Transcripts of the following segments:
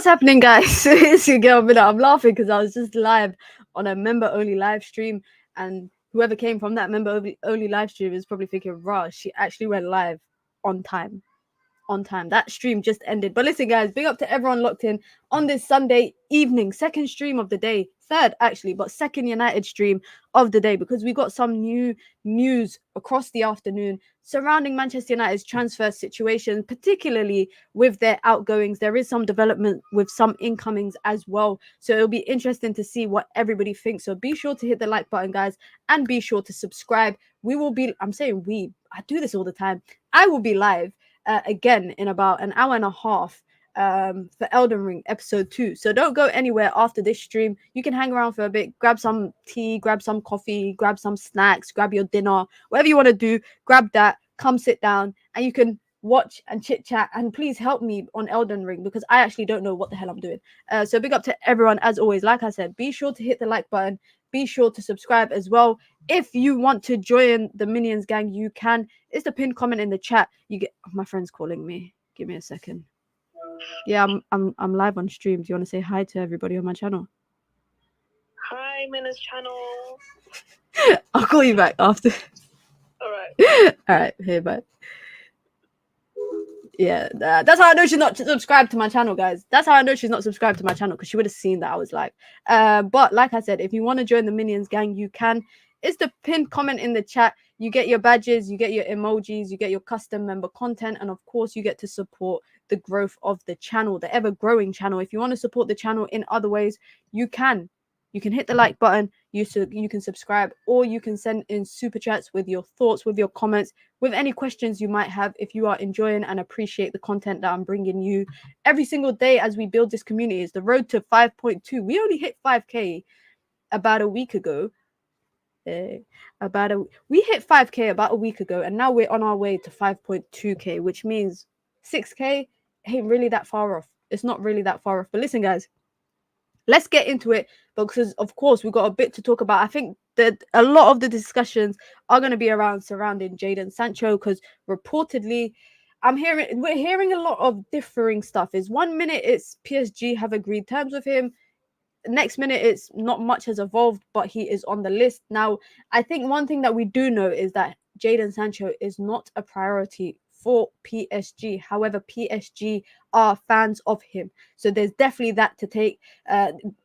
What's happening, guys? It's your girl Mina. I'm laughing because I was just live on a member-only live stream, and whoever came from that member-only live stream is probably thinking, "Rah, she actually went live on time." That stream just ended. But listen, guys, big up to everyone locked in on this Sunday evening, second stream of the day, third actually, but second United stream of the day, because we got some new news across the afternoon surrounding Manchester United's transfer situation, particularly with their outgoings. There is some development with some incomings as well, so it'll be interesting to see what everybody thinks. So be sure to hit the like button, guys, and be sure to subscribe. We will be, I'm saying we, I do this all the time, I will be live again in about an hour and a half for Elden Ring episode 2. So don't go anywhere after this stream. You can hang around for a bit, grab some tea, grab some coffee, grab some snacks, grab your dinner, whatever you want to do, grab that, come sit down, and you can watch and chit chat. And please help me on Elden Ring, because I actually don't know what the hell I'm doing. So big up to everyone as always. Like I said, be sure to hit the like button, be sure to subscribe as well. If you want to join the Minions gang, you can. It's the pinned comment in the chat. You get, my friend's calling me. Give me a second. Yeah, I'm live on stream. Do you want to say hi to everybody on my channel? Hi, Mina's channel. I'll call you back after. All right. All right. Here, bye. Yeah, that's how I know she's not subscribed to my channel, guys. That's how I know she's not subscribed to my channel, because she would have seen that I was live. But like I said, if you want to join the Minions gang, you can. It's the pinned comment in the chat. You get your badges, you get your emojis, you get your custom member content, and of course you get to support the growth of the channel, the ever-growing channel. If you want to support the channel in other ways, you can. You can hit the like button, you can subscribe, or you can send in super chats with your thoughts, with your comments, with any questions you might have if you are enjoying and appreciate the content that I'm bringing you every single day as we build this community. It's the road to 5.2. We only hit 5K about a week ago. We hit 5K about a week ago, and now we're on our way to 5.2K, which means 6K ain't really that far off. It's not really that far off. But listen, guys, let's get into it, because of course we've got a bit to talk about. I think that a lot of the discussions are going to be surrounding Jadon Sancho, because reportedly we're hearing a lot of differing stuff. Is 1 minute it's PSG have agreed terms with him, next minute it's not much has evolved, but he is on the list. Now, I think one thing that we do know is that Jadon Sancho is not a priority for PSG. However, PSG are fans of him, so there's definitely that to take.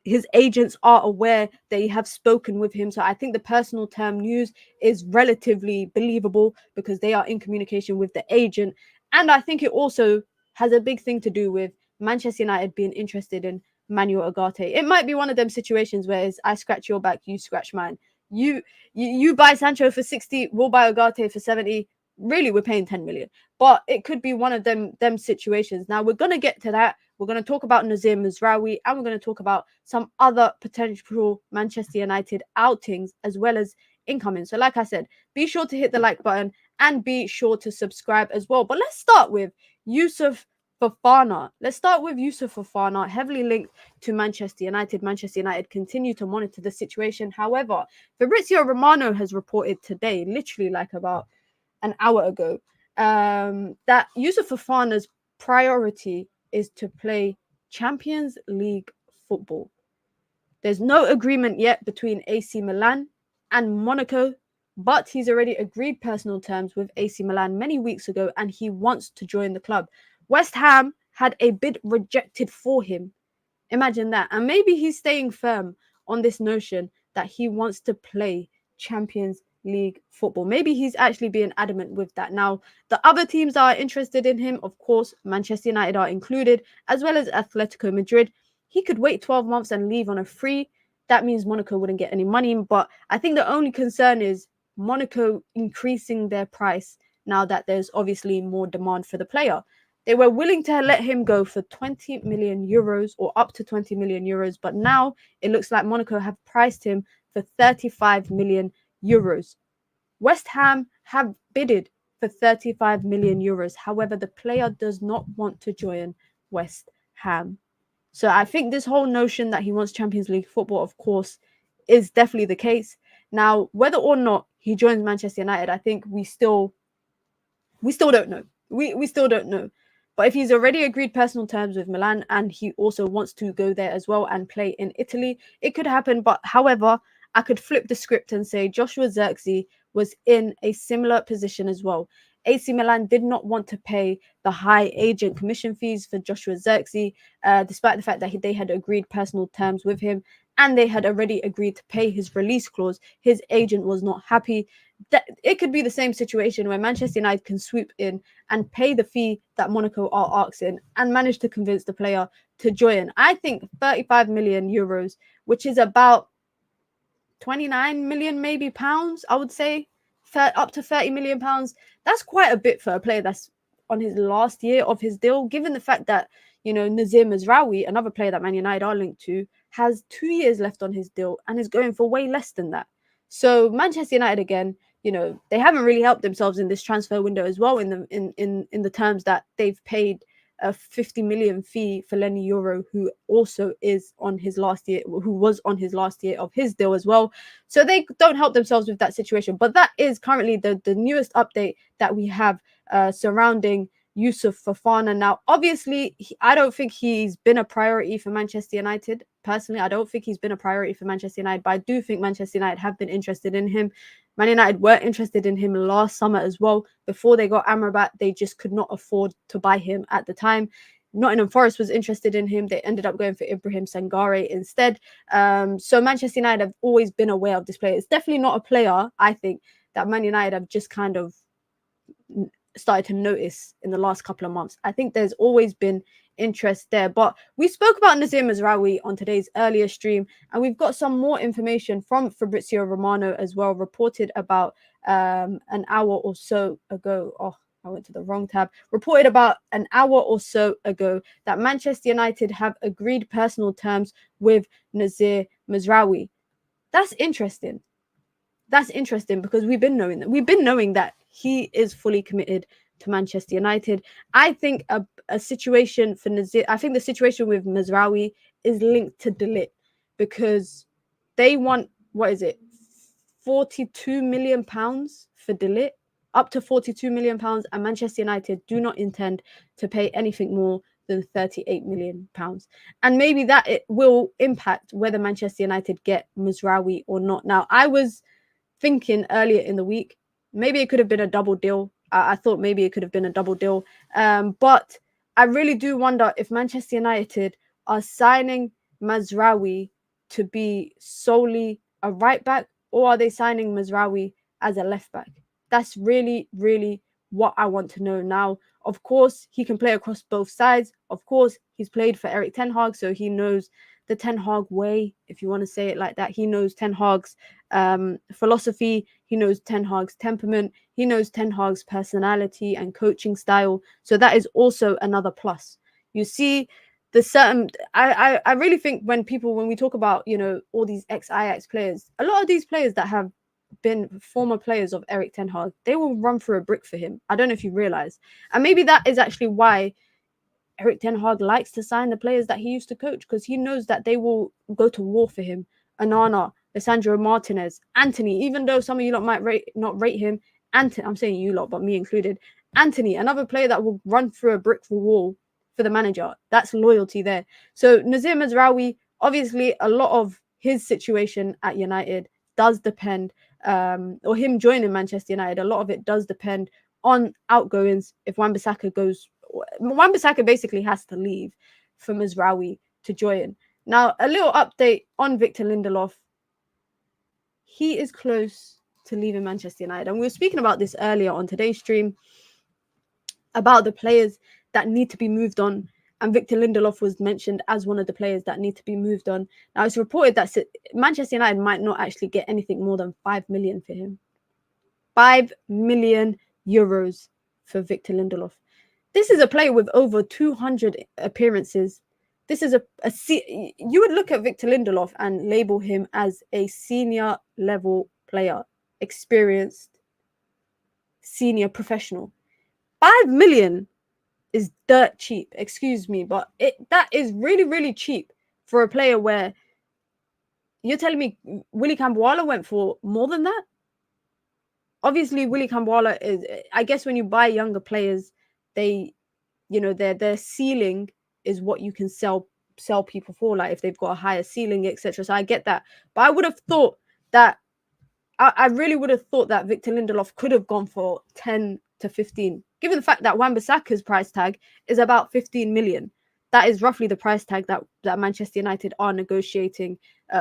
His agents are aware, they have spoken with him, so I think the personal term news is relatively believable, because they are in communication with the agent. And I think it also has a big thing to do with Manchester United being interested in Manuel Ugarte. It might be one of them situations where it's I scratch your back, you scratch mine. You buy Sancho for 60, we'll buy Ugarte for 70. Really, we're paying 10 million. But it could be one of them situations. Now, we're going to get to that. We're going to talk about Noussair Mazraoui, and we're going to talk about some other potential Manchester United outings as well as incoming. So like I said, be sure to hit the like button and be sure to subscribe as well. But let's start with Youssef Fofana. Let's start with Youssef Fofana, heavily linked to Manchester United. Manchester United continue to monitor the situation. However, Fabrizio Romano has reported today, literally like about an hour ago, that Youssef Fofana's priority is to play Champions League football. There's no agreement yet between AC Milan and Monaco, but he's already agreed personal terms with AC Milan many weeks ago, and he wants to join the club. West Ham had a bid rejected for him. Imagine that. And maybe he's staying firm on this notion that he wants to play Champions League football. Maybe he's actually being adamant with that. Now, the other teams that are interested in him, of course, Manchester United are included, as well as Atletico Madrid. He could wait 12 months and leave on a free. That means Monaco wouldn't get any money. But I think the only concern is Monaco increasing their price now that there's obviously more demand for the player. They were willing to let him go for 20 million euros or up to 20 million euros. But now it looks like Monaco have priced him for 35 million euros. West Ham have bidded for 35 million euros. However, the player does not want to join West Ham. So I think this whole notion that he wants Champions League football, of course, is definitely the case. Now, whether or not he joins Manchester United, I think we still don't know. We still don't know. But if he's already agreed personal terms with Milan and he also wants to go there as well and play in Italy, it could happen. But however, I could flip the script and say Joshua Zirkzee was in a similar position as well. AC Milan did not want to pay the high agent commission fees for Joshua Zirkzee, despite the fact that they had agreed personal terms with him and they had already agreed to pay his release clause. His agent was not happy. That it could be the same situation where Manchester United can swoop in and pay the fee that Monaco are asking and manage to convince the player to join. I think 35 million euros, which is about 29 million maybe pounds, I would say, up to 30 million pounds. That's quite a bit for a player that's on his last year of his deal, given the fact that, you know, Noussair Mazraoui, another player that Man United are linked to, has 2 years left on his deal and is going for way less than that. So Manchester United, again, you know, they haven't really helped themselves in this transfer window as well, in the terms that they've paid a 50 million fee for Lenny Euro, who also is on his last year, who was on his last year of his deal as well. So they don't help themselves with that situation. But that is currently the newest update that we have surrounding Youssef Fofana. Now, obviously, I don't think he's been a priority for Manchester United. Personally, I don't think he's been a priority for Manchester United, but I do think Manchester United have been interested in him. Man United were interested in him last summer as well. Before they got Amrabat, they just could not afford to buy him at the time. Nottingham Forest was interested in him. They ended up going for Ibrahim Sangare instead. So Manchester United have always been aware of this player. It's definitely not a player, I think, that Man United have just kind of started to notice in the last couple of months. I think there's always been interest there. But we spoke about Noussair Mazraoui on today's earlier stream, and we've got some more information from Fabrizio Romano as well, reported about an hour or so ago. Oh, I went to the wrong tab. Reported about an hour or so ago that Manchester United have agreed personal terms with Noussair Mazraoui. That's interesting. That's interesting because we've been knowing that. We've been knowing that he is fully committed to Manchester United. I think a situation for Noussair, I think the situation with Mazraoui is linked to De Ligt, because they want, what is it, 42 million pounds for De Ligt, up to 42 million pounds, and Manchester United do not intend to pay anything more than 38 million pounds. And maybe that it will impact whether Manchester United get Mazraoui or not. Now, I was thinking earlier in the week, maybe it could have been a double deal. I thought maybe it could have been a double deal. But I really do wonder if Manchester United are signing Mazraoui to be solely a right back, or are they signing Mazraoui as a left back? That's really, really what I want to know now. Of course, he can play across both sides. Of course, he's played for Erik Ten Hag, so he knows the Ten Hag way, if you want to say it like that. He knows Ten Hag's philosophy. He knows Ten Hag's temperament. He knows Ten Hag's personality and coaching style. So that is also another plus. You see, the certain, I really think when we talk about, you know, all these ex-Ajax players, a lot of these players that have been former players of Erik Ten Hag, they will run through a brick for him. I don't know if you realize. And maybe that is actually why Erik Ten Hag likes to sign the players that he used to coach, because he knows that they will go to war for him. Onana, Lisandro Martinez, Antony, even though some of you lot might not rate him, Antony, I'm saying you lot, but me included, Antony, another player that will run through a brick wall for the manager. That's loyalty there. So Noussair Mazraoui, obviously a lot of his situation at United does depend, or him joining Manchester United, a lot of it does depend on outgoings. If Wan-Bissaka basically has to leave for Mazraoui to join. Now, a little update on Victor Lindelof. He is close to leaving Manchester United. And we were speaking about this earlier on today's stream, about the players that need to be moved on. And Victor Lindelof was mentioned as one of the players that need to be moved on. Now, it's reported that Manchester United might not actually get anything more than 5 million for him. 5 million euros for Victor Lindelof. This is a player with over 200 appearances. This is you would look at Victor Lindelof and label him as a senior level player, experienced, senior professional. 5 million is dirt cheap, excuse me, but that is really, really cheap for a player where you're telling me Willy Camboala went for more than that? Obviously, Willy Camboala is, I guess when you buy younger players, they their ceiling is what you can sell people for, like if they've got a higher ceiling, etc. So I get that, but I would have thought that I really would have thought that Victor Lindelof could have gone for 10 to 15, given the fact that Wan-Bissaka's price tag is about 15 million. That is roughly the price tag that Manchester United are negotiating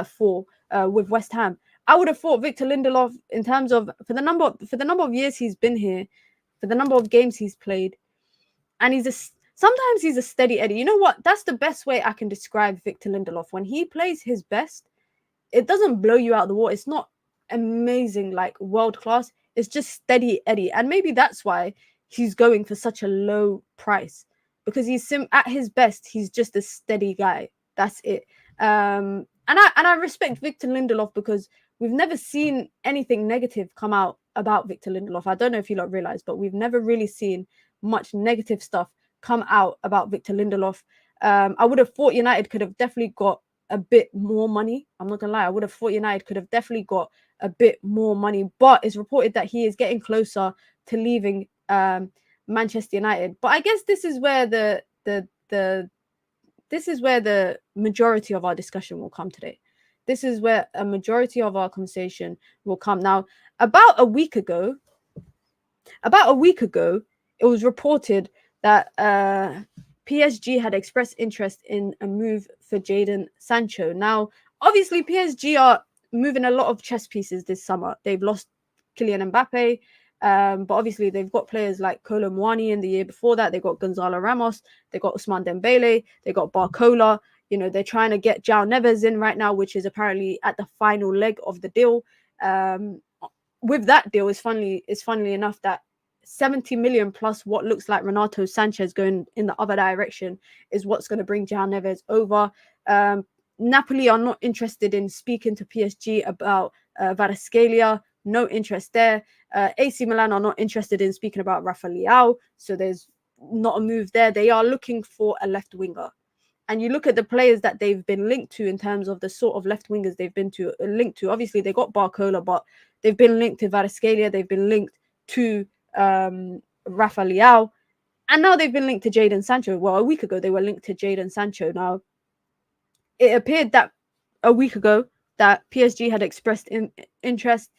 for with West Ham. I would have thought Victor Lindelof, in terms of for the number of years he's been here, for the number of games he's played, and sometimes he's a steady Eddie. You know what? That's the best way I can describe Victor Lindelof. When he plays his best, it doesn't blow you out of the water. It's not amazing, like world class. It's just steady Eddie, and maybe that's why he's going for such a low price, because he's at his best. He's just a steady guy. That's it. And I respect Victor Lindelof, because we've never seen anything negative come out about Victor Lindelof. I don't know if you lot realize, but we've never really seen much negative stuff come out about Victor Lindelof. I would have thought United could have definitely got a bit more money. I'm not gonna lie, I would have thought United could have definitely got a bit more money, but it's reported that he is getting closer to leaving Manchester United. But I guess this is where the majority of our discussion will come today. This is where a majority of our conversation will come. Now, about a week ago, it was reported that PSG had expressed interest in a move for Jadon Sancho. Now, obviously, PSG are moving a lot of chess pieces this summer. They've lost Kylian Mbappe, but obviously they've got players like Kolo Muani in the year before that. They got Gonzalo Ramos. They got Ousmane Dembele. They got Barcola. They're trying to get João Neves in right now, which is apparently at the final leg of the deal. With that deal, it's funnily enough that 70 million plus what looks like Renato Sanchez going in the other direction is what's going to bring João Neves over. Napoli are not interested in speaking to PSG about Kvaratskhelia. No interest there. AC Milan are not interested in speaking about Raphael. So there's not a move there. They are looking for a left winger. And you look at the players that they've been linked to in terms of the sort of left wingers they've been linked to. Obviously, they got Barcola, but they've been linked to Kvaratskhelia. They've been linked to Raphael. And now they've been linked to Jadon Sancho. Well, a week ago, they were linked to Jadon Sancho. Now, it appeared that a week ago that PSG had expressed interest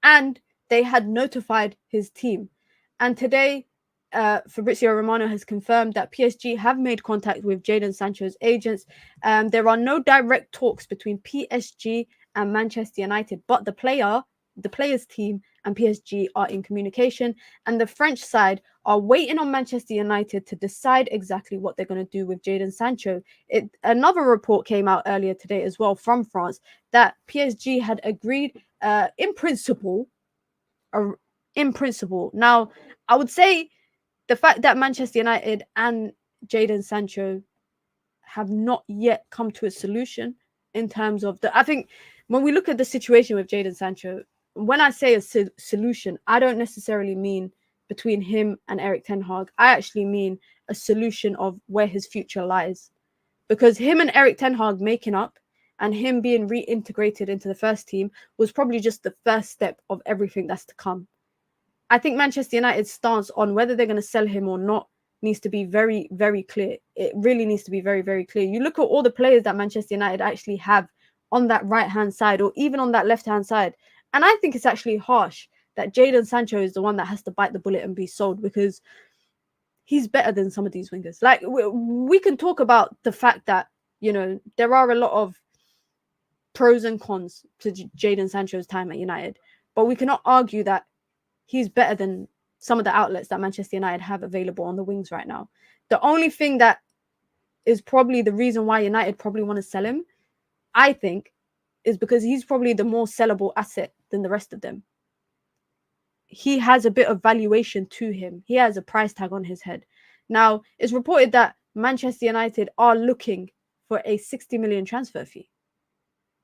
and they had notified his team. And today, Fabrizio Romano has confirmed that PSG have made contact with Jadon Sancho's agents. There are no direct talks between PSG and Manchester United, but the players' team and PSG are in communication, and the French side are waiting on Manchester United to decide exactly what they're going to do with Jadon Sancho. Another report came out earlier today as well from France that PSG had agreed in principle. Now, I would say the fact that Manchester United and Jadon Sancho have not yet come to a solution in terms of I think when we look at the situation with Jadon Sancho, when I say a solution, I don't necessarily mean between him and Erik Ten Hag. I actually mean a solution of where his future lies. Because him and Erik Ten Hag making up and him being reintegrated into the first team was probably just the first step of everything that's to come. I think Manchester United's stance on whether they're going to sell him or not needs to be very, very clear. It really needs to be very, very clear. You look at all the players that Manchester United actually have on that right-hand side or even on that left-hand side. And I think it's actually harsh that Jadon Sancho is the one that has to bite the bullet and be sold, because he's better than some of these wingers. Like, we can talk about the fact that, there are a lot of pros and cons to Jadon Sancho's time at United, but we cannot argue that he's better than some of the outlets that Manchester United have available on the wings right now. The only thing that is probably the reason why United probably want to sell him, I think, is because he's probably the more sellable asset than the rest of them. He has a bit of valuation to him. He has a price tag on his head. Now, it's reported that Manchester United are looking for a 60 million transfer fee.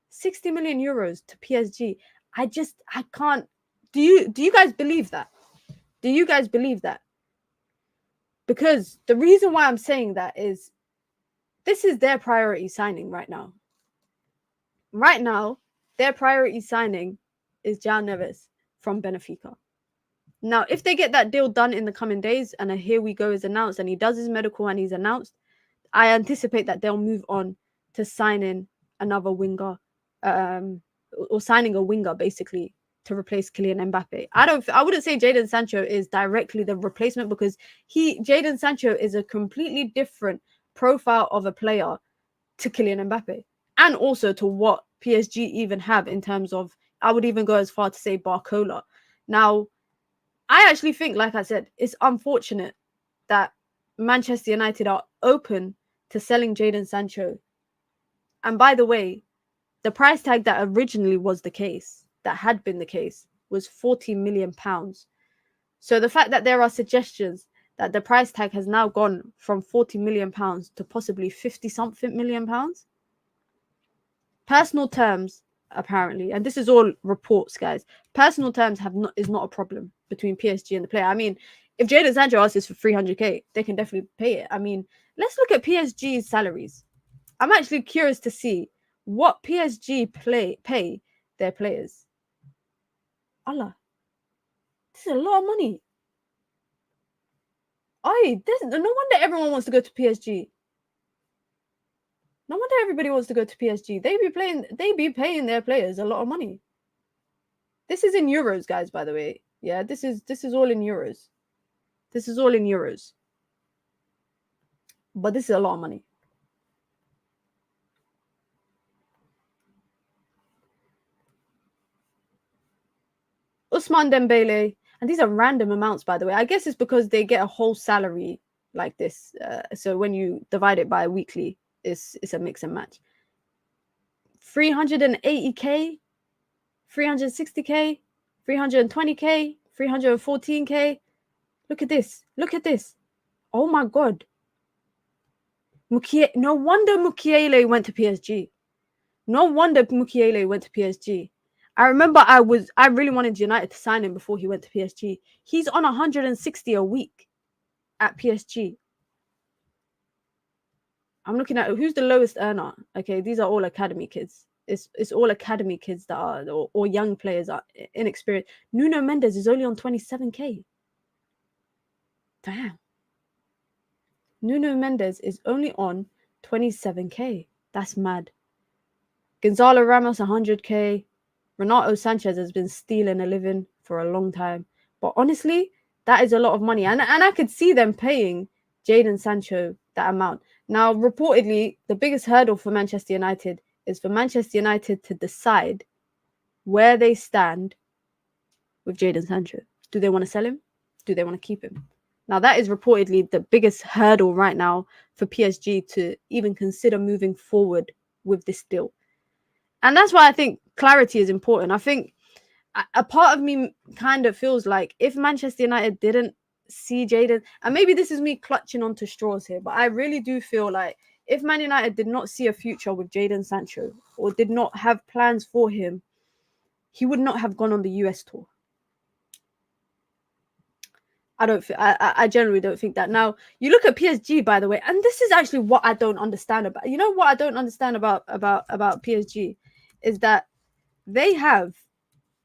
60 million euros to PSG. I can't. Do you guys believe that? Do you guys believe that? Because the reason why I'm saying that is this is their priority signing right now. Right now, their priority signing is João Neves from Benfica. Now, if they get that deal done in the coming days and a here we go is announced and he does his medical and he's announced, I anticipate that they'll move on to signing another winger, or signing a winger basically to replace Kylian Mbappe. I wouldn't say Jadon Sancho is directly the replacement, because Jadon Sancho is a completely different profile of a player to Kylian Mbappe, and also to what PSG even have in terms of, I would even go as far to say Barcola. Now, I actually think, like I said, it's unfortunate that Manchester United are open to selling Jadon Sancho. And by the way, the price tag that originally was the case, that had been the case, was £40 million. So the fact that there are suggestions that the price tag has now gone from £40 million to possibly 50-something million pounds. Personal terms, apparently, and this is all reports, guys. Personal terms is not a problem between PSG and the player. I mean, if Jadon Sancho asks for 300k, they can definitely pay it. I mean, let's look at PSG's salaries. I'm actually curious to see what PSG pay their players. Allah, this is a lot of money. No wonder everyone wants to go to PSG. No wonder everybody wants to go to PSG. They be paying their players a lot of money. This is in euros, guys, by the way. Yeah, this is all in euros. This is all in euros. But this is a lot of money. Ousmane Dembele, and these are random amounts, by the way. I guess it's because they get a whole salary like this. So when you divide it by weekly, it's a mix and match. 380k, 360k, 320k, 314k. Look at this. Look at this. Oh my God. No wonder Mukiele went to PSG. No wonder Mukiele went to PSG. I remember I really wanted United to sign him before he went to PSG. He's on 160 a week at PSG. I'm looking at who's the lowest earner. Okay, these are all academy kids. It's all academy kids that are, or young players are inexperienced. Nuno Mendes is only on 27k. Damn. Nuno Mendes is only on 27k. That's mad. Gonzalo Ramos 100k. Renato Sanchez has been stealing a living for a long time. But honestly, that is a lot of money. And I could see them paying Jadon Sancho that amount. Now, reportedly, the biggest hurdle for Manchester United is for Manchester United to decide where they stand with Jadon Sancho. Do they want to sell him? Do they want to keep him? Now, that is reportedly the biggest hurdle right now for PSG to even consider moving forward with this deal. And that's why I think clarity is important. I think a part of me kind of feels like if Manchester United didn't see Jadon, and maybe this is me clutching onto straws here, but I really do feel like if Man United did not see a future with Jadon Sancho or did not have plans for him, he would not have gone on the US tour. I generally don't think that. Now, you look at PSG, by the way, and this is actually what I don't understand about. You know what I don't understand about PSG is that they have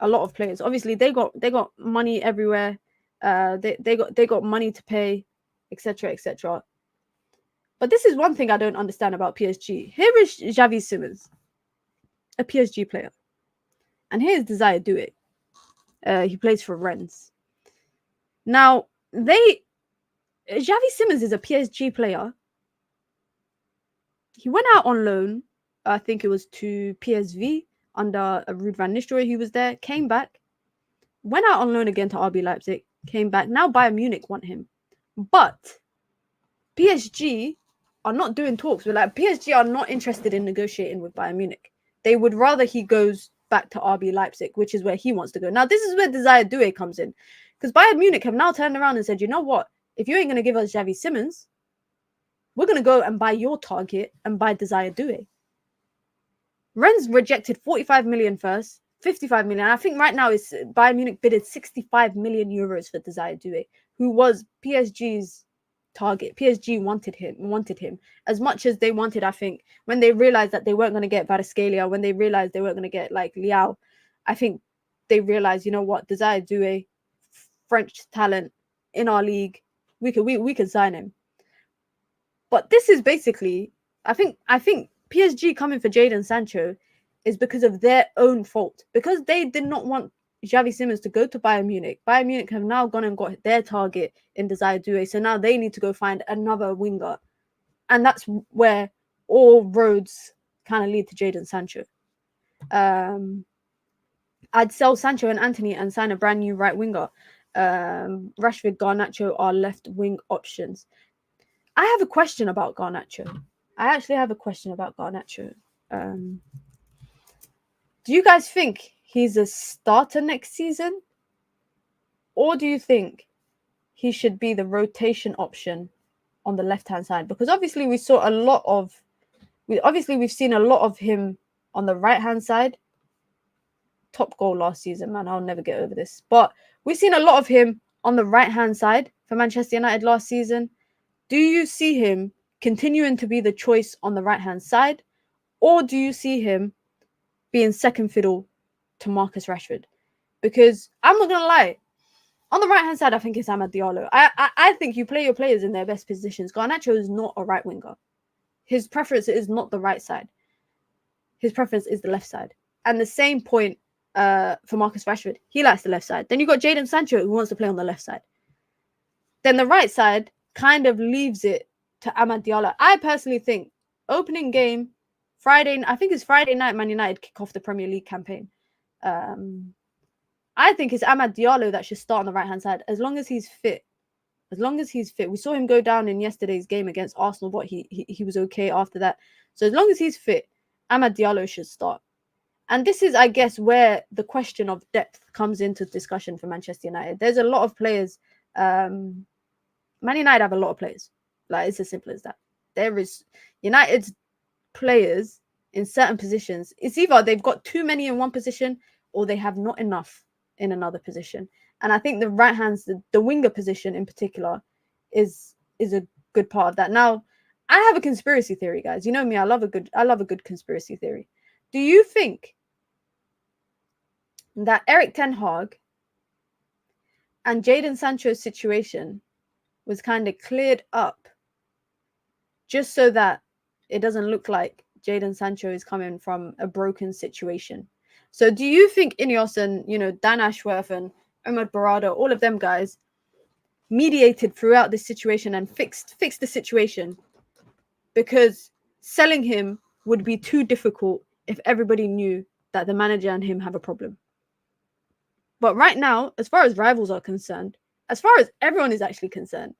a lot of players. Obviously, they got money everywhere. They got money to pay, etc., etc. But this is one thing I don't understand about PSG. Here is Xavi Simons, a PSG player, and here's Desire Doué. He plays for Rennes. Now, Xavi Simons is a PSG player. He went out on loan, I think it was to PSV under Ruud van Nistelrooy, who was there, came back, went out on loan again to RB Leipzig, came back. Now Bayern Munich want him. But PSG are not doing talks. PSG are not interested in negotiating with Bayern Munich. They would rather he goes back to RB Leipzig, which is where he wants to go. Now, this is where Desire Doué comes in. Because Bayern Munich have now turned around and said, you know what? If you ain't going to give us Xavi Simons, we're going to go and buy your target and buy Desire Doué. Rennes rejected 45 million first, 55 million. I think right now it's Bayern Munich bidded 65 million euros for Desire Doué, who was PSG's target. PSG wanted him as much as they wanted, I think, when they realized that they weren't going to get Kvaratskhelia, when they realized they weren't going to get like Liao, I think they realized, you know what, Desire Doué, French talent in our league. We could sign him. But this is basically, I think PSG coming for Jadon Sancho is because of their own fault. Because they did not want Xavi Simons to go to Bayern Munich. Bayern Munich have now gone and got their target in Desire Doué. So now they need to go find another winger. And that's where all roads kind of lead to Jadon Sancho. I'd sell Sancho and Antony and sign a brand new right winger. Rashford, Garnacho are left wing options. I have a question about Garnacho. I actually have a question about Garnacho. Do you guys think he's a starter next season? Or do you think he should be the rotation option on the left-hand side? Because obviously we've seen a lot of him on the right-hand side. Top goal last season, man. I'll never get over this. But we've seen a lot of him on the right-hand side for Manchester United last season. Do you see him continuing to be the choice on the right-hand side? Or do you see him being second fiddle to Marcus Rashford? Because I'm not going to lie. On the right-hand side, I think it's Amad Diallo. I think you play your players in their best positions. Garnacho is not a right winger. His preference is not the right side. His preference is the left side. And the same point for Marcus Rashford. He likes the left side. Then you got Jadon Sancho who wants to play on the left side. Then the right side kind of leaves it to Amad Diallo. I personally think opening game, I think it's Friday night, Man United kick off the Premier League campaign. I think it's Amad Diallo that should start on the right-hand side as long as he's fit. As long as he's fit. We saw him go down in yesterday's game against Arsenal, but he was okay after that. So as long as he's fit, Amad Diallo should start. And this is, I guess, where the question of depth comes into discussion for Manchester United. There's a lot of players. Man United have a lot of players. Like, it's as simple as that. There is United's players in certain positions. It's either they've got too many in one position or they have not enough in another position. And I think the right hands, the winger position in particular, is a good part of that. Now, I have a conspiracy theory, guys. You know me, I love a good conspiracy theory. Do you think that Eric Ten Hag and Jadon Sancho's situation was kind of cleared up just so that it doesn't look like Jadon Sancho is coming from a broken situation? So do you think Ineos and, Dan Ashworth and Ahmed Barada, all of them guys, mediated throughout this situation and fixed the situation because selling him would be too difficult if everybody knew that the manager and him have a problem? But right now, as far as rivals are concerned, as far as everyone is actually concerned,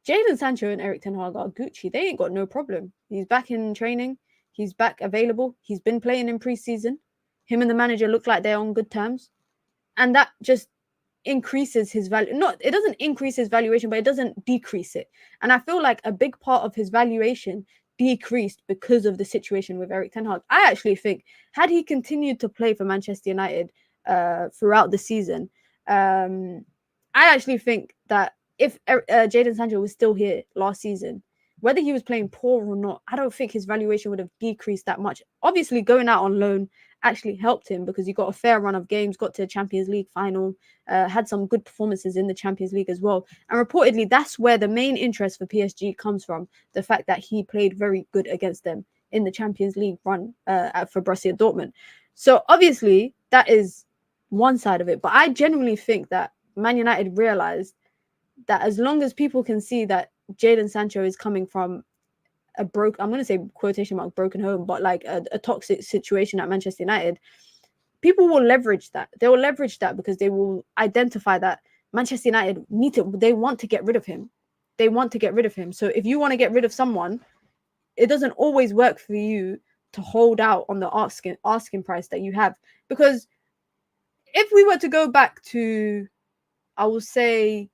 Jadon Sancho and Eric Ten Hag are Gucci. They ain't got no problem. He's back in training. He's back available. He's been playing in pre-season. Him and the manager look like they're on good terms. And that just increases his value. It doesn't increase his valuation, but it doesn't decrease it. And I feel like a big part of his valuation decreased because of the situation with Eric Ten Hag. I actually think had he continued to play for Manchester United throughout the season, I actually think that if Jadon Sancho was still here last season, whether he was playing poor or not, I don't think his valuation would have decreased that much. Obviously, going out on loan actually helped him because he got a fair run of games, got to the Champions League final, had some good performances in the Champions League as well. And reportedly, that's where the main interest for PSG comes from, the fact that he played very good against them in the Champions League run for Borussia Dortmund. So obviously, that is one side of it. But I genuinely think that Man United realized that as long as people can see that Jadon Sancho is coming from I'm going to say quotation mark broken home, but like a toxic situation at Manchester United, people will leverage that. They will leverage that because they will identify that Manchester United they want to get rid of him. They want to get rid of him. So if you want to get rid of someone, it doesn't always work for you to hold out on the asking price that you have. Because if we were to go back to, I will say,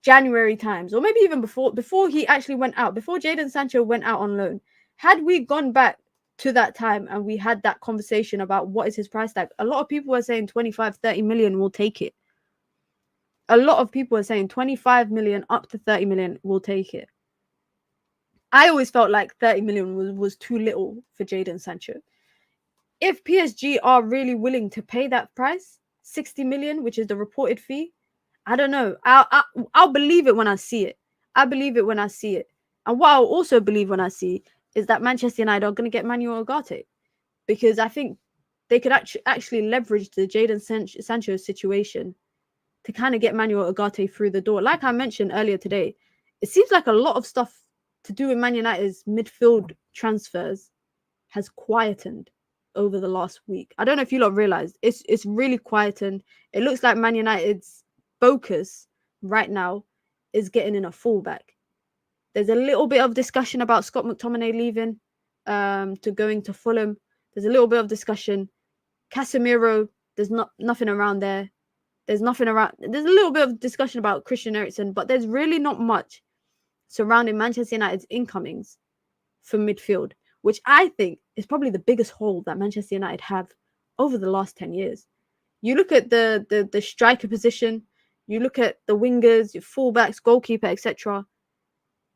January times, or maybe even before he actually went out, before Jadon Sancho went out on loan, had we gone back to that time and we had that conversation about what is his price tag, a lot of people were saying 25-30 million will take it. A lot of people were saying 25 million up to 30 million will take it. I always felt like 30 million was too little for Jadon Sancho. If PSG are really willing to pay that price, 60 million, which is the reported fee, I don't know. I'll believe it when I see it. I believe it when I see it. And what I'll also believe when I see is that Manchester United are going to get Manuel Ugarte, because I think they could actually leverage the Jadon Sancho situation to kind of get Manuel Ugarte through the door. Like I mentioned earlier today, it seems like a lot of stuff to do with Man United's midfield transfers has quietened over the last week. I don't know if you lot realized, it's really quietened. It looks like Man United's focus right now is getting in a fullback. There's a little bit of discussion about Scott McTominay leaving to going to Fulham. There's a little bit of discussion. Casemiro, there's nothing around there. There's nothing around. There's a little bit of discussion about Christian Eriksen, but there's really not much surrounding Manchester United's incomings for midfield, which I think is probably the biggest hole that Manchester United have over the last 10 years. You look at the striker position, you look at the wingers, your fullbacks, goalkeeper, etc.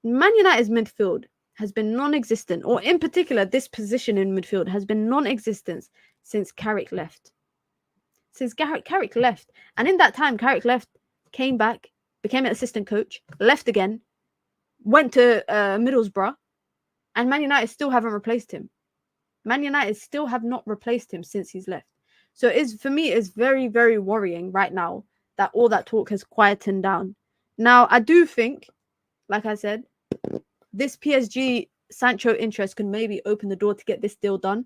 Man United's midfield has been non-existent, or in particular, this position in midfield has been non-existent since Carrick left. Carrick left. And in that time, Carrick left, came back, became an assistant coach, left again, went to Middlesbrough, and Man United still haven't replaced him. Man United still have not replaced him since he's left. So for me, it's very, very worrying right now that all that talk has quietened down. Now, I do think, like I said, this PSG Sancho interest can maybe open the door to get this deal done.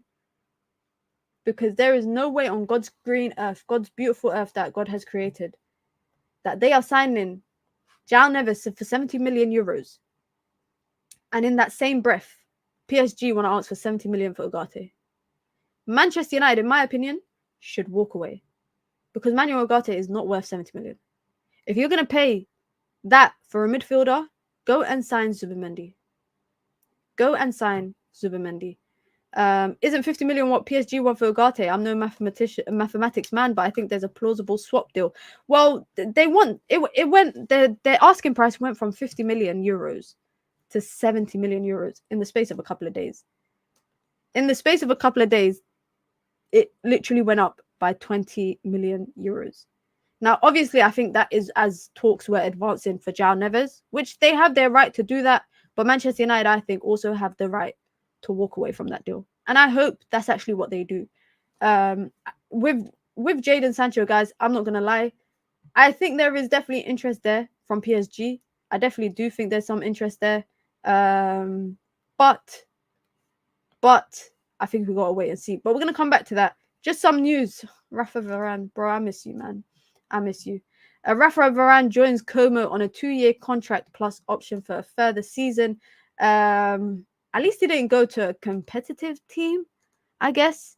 Because there is no way on God's green earth, God's beautiful earth that God has created, that they are signing João Neves for 70 million euros. And in that same breath, PSG want to ask for 70 million for Ugarte. Manchester United, in my opinion, should walk away. Because Manuel Ugarte is not worth 70 million. If you're going to pay that for a midfielder, go and sign Zubimendi. Go and sign Zubimendi. Isn't 50 million what PSG want for Ugarte? I'm no mathematics man, but I think there's a plausible swap deal. Well, they want it went their asking price went from 50 million euros to 70 million euros in the space of a couple of days. In the space of a couple of days, it literally went up by 20 million euros. Now, obviously, I think that is as talks were advancing for João Neves, which they have their right to do that. But Manchester United, I think, also have the right to walk away from that deal. And I hope that's actually what they do. With Jadon Sancho, guys, I'm not going to lie. I think there is definitely interest there from PSG. I definitely do think there's some interest there. But I think we got to wait and see. But we're going to come back to that. Just some news. Raphael Varane, bro, I miss you, man. I miss you. Raphael Varane joins Como on a 2-year contract plus option for a further season. At least he didn't go to a competitive team, I guess.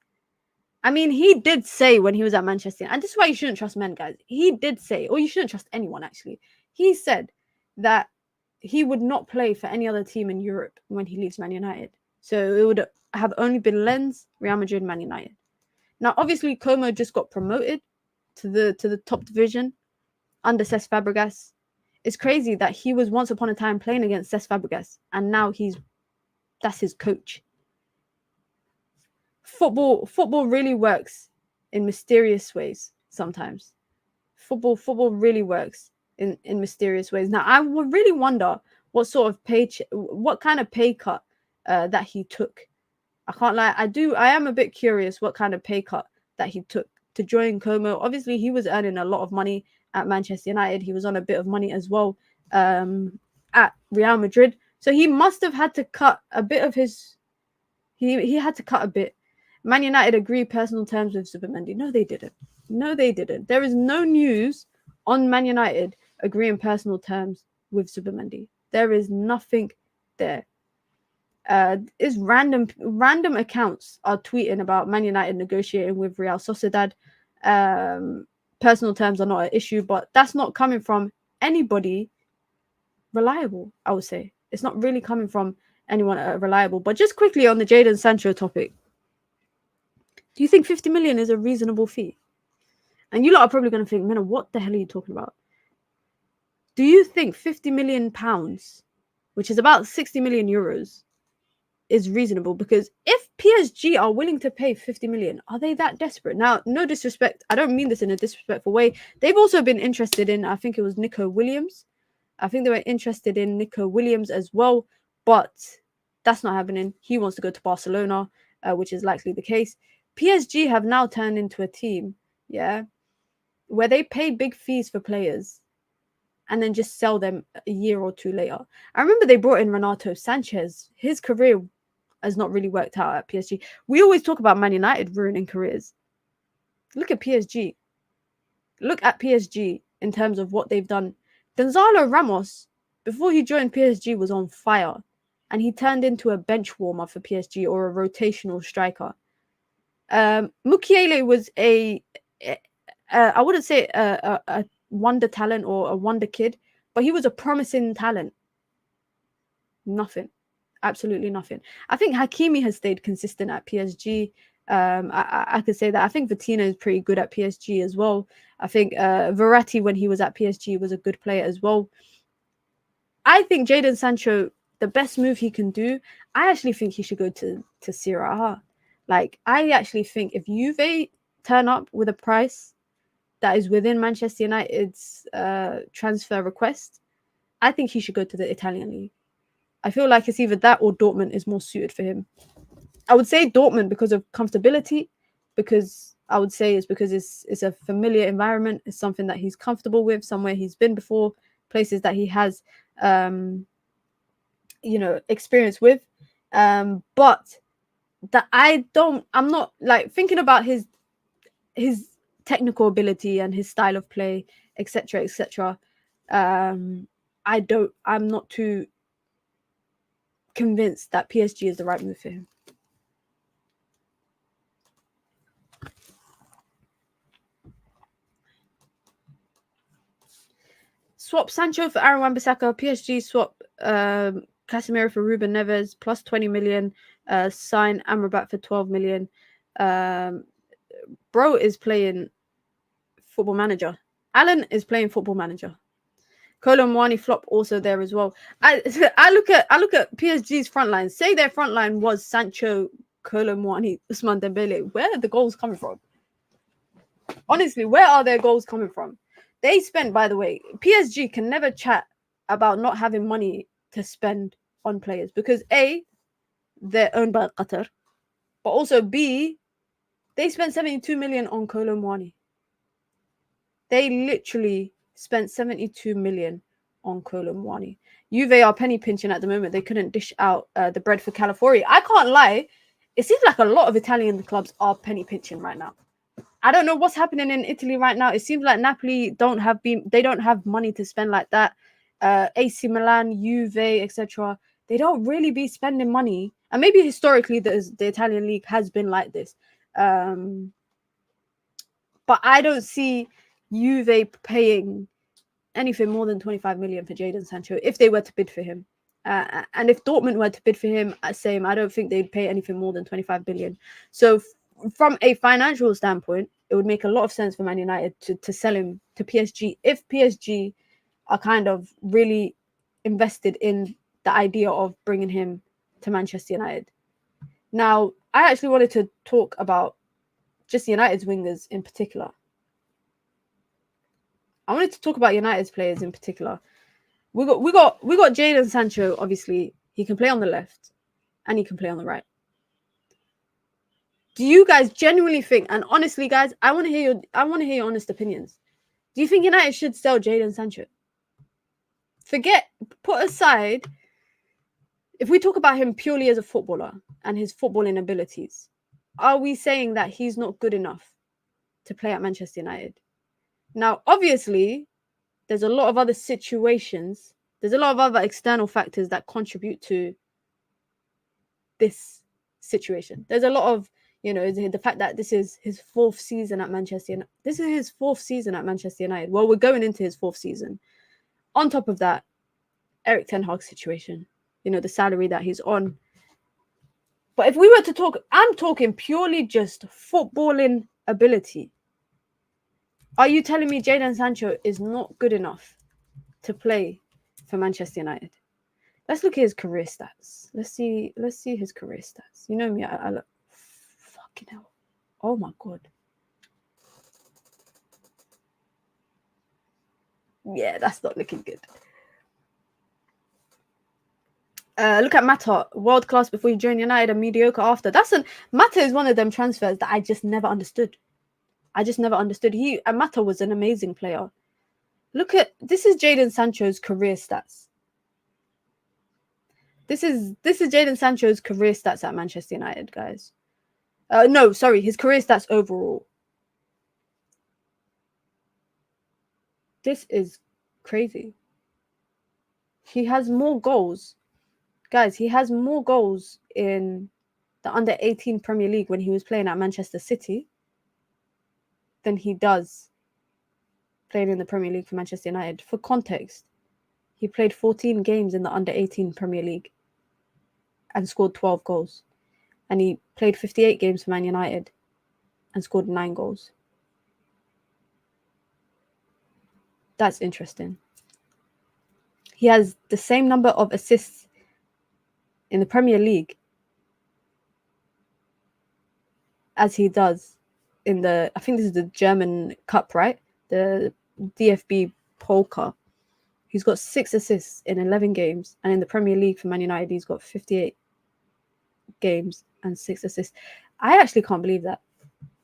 I mean, he did say when he was at Manchester, and this is why you shouldn't trust men, guys. He did say, or you shouldn't trust anyone, actually. He said that he would not play for any other team in Europe when he leaves Man United. So it would have only been Lens, Real Madrid, Man United. Now, obviously, Como just got promoted to the top division under Cesc Fabregas. It's crazy that he was once upon a time playing against Cesc Fabregas, and now that's his coach. Football really works in mysterious ways sometimes. Football really works in mysterious ways. Now, I would really wonder what kind of pay cut that he took. I can't lie. I am a bit curious what kind of pay cut that he took to join Como. Obviously, he was earning a lot of money at Manchester United. He was on a bit of money as well at Real Madrid. So he must have had to cut a bit of his... He had to cut a bit. Man United agreed personal terms with Zubimendi. No, they didn't. No, they didn't. There is no news on Man United agreeing personal terms with Zubimendi. There is nothing there. Is random accounts are tweeting about Man United negotiating with Real Sociedad. Personal terms are not an issue, but that's not coming from anybody reliable, I would say. It's not really coming from anyone reliable. But just quickly on the Jadon Sancho topic, do you think 50 million is a reasonable fee? And you lot are probably going to think, man, what the hell are you talking about? Do you think 50 million pounds, which is about 60 million euros, is reasonable, because if PSG are willing to pay 50 million, are they that desperate? Now, no disrespect, I don't mean this in a disrespectful way. They've also been interested in, I think it was Nico Williams. I think they were interested in Nico Williams as well, but that's not happening. He wants to go to Barcelona, which is likely the case. PSG have now turned into a team, where they pay big fees for players and then just sell them a year or two later. I remember they brought in Renato Sanchez. His career has not really worked out at PSG. We always talk about Man United ruining careers. Look at PSG. Look at PSG in terms of what they've done. Gonzalo Ramos, before he joined PSG, was on fire. And he turned into a bench warmer for PSG, or a rotational striker. Mukiele was I wouldn't say a wonder talent or a wonder kid, but he was a promising talent. Nothing. Absolutely nothing. I think Hakimi has stayed consistent at PSG. I could say that. I think Vitinha is pretty good at PSG as well. I think Verratti, when he was at PSG, was a good player as well. I think Jadon Sancho, the best move he can do, I actually think he should go to Serie A. Like, I actually think if Juve turn up with a price that is within Manchester United's transfer request, I think he should go to the Italian league. I feel like it's either that or Dortmund is more suited for him. I would say Dortmund because of comfortability, because I would say it's because it's a familiar environment. It's something that he's comfortable with, somewhere he's been before, places that he has, experience with. But that I'm not like thinking about his technical ability and his style of play, etc., etc. I'm not too convinced that PSG is the right move for him. Swap Sancho for Aaron Wan-Bissaka. PSG swap Casemiro for Ruben Neves plus 20 million. Sign Amrabat for 12 million. Bro is playing Football Manager. Alan is playing Football Manager. Kolo Muani flop also there as well. I look at PSG's front line. Say their front line was Sancho, Kolo Muani, Ousmane Dembele. Where are the goals coming from? Honestly, where are their goals coming from? They spent, by the way, PSG can never chat about not having money to spend on players because A, they're owned by Qatar, but also B, they spent 72 million on Kolo Muani. They literally spent 72 million on Kolo Muani. Juve are penny pinching at the moment. They couldn't dish out the bread for Calafiori. I can't lie. It seems like a lot of Italian clubs are penny pinching right now. I don't know what's happening in Italy right now. It seems like Napoli don't have money to spend like that. AC Milan, Juve, etc. They don't really be spending money. And maybe historically the Italian league has been like this. But I don't see Juve paying anything more than 25 million for Jadon Sancho if they were to bid for him. And if Dortmund were to bid for him, same. I don't think they'd pay anything more than 25 billion. So from a financial standpoint, it would make a lot of sense for Man United to sell him to PSG if PSG are kind of really invested in the idea of bringing him to Manchester United. Now, I actually wanted to talk about just United's wingers in particular. I wanted to talk about United's players in particular. We got Jadon Sancho. Obviously, he can play on the left and he can play on the right. Do you guys genuinely think, and honestly, guys, I want to hear your honest opinions. Do you think United should sell Jadon Sancho? Put aside, if we talk about him purely as a footballer and his footballing abilities, are we saying that he's not good enough to play at Manchester United? Now, obviously, there's a lot of other situations. There's a lot of other external factors that contribute to this situation. There's a lot of, the fact that this is his fourth season at Manchester United. This is his fourth season at Manchester United. Well, we're going into his fourth season. On top of that, Erik Ten Hag's situation, the salary that he's on. But if we were to talk, I'm talking purely just footballing ability. Are you telling me Jadon Sancho is not good enough to play for Manchester United? Let's look at his career stats. Let's see his career stats. You know me, I look fucking hell. Oh my god. Yeah, that's not looking good. Look at Mata, world class before he joined United and mediocre after. Mata is one of them transfers that I just never understood. Mata was an amazing player. This is Jadon Sancho's career stats. This is Jadon Sancho's career stats at Manchester United, guys. No, sorry, his career stats overall. This is crazy. He has more goals. Guys, he has more goals in the under-18 Premier League when he was playing at Manchester City than he does playing in the Premier League for Manchester United. For context, he played 14 games in the under-18 Premier League and scored 12 goals. And he played 58 games for Man United and scored 9 goals. That's interesting. He has the same number of assists in the Premier League as he does in I think this is the German Cup, right? The DFB Pokal. He's got 6 assists in 11 games. And in the Premier League for Man United, he's got 58 games and 6 assists. I actually can't believe that.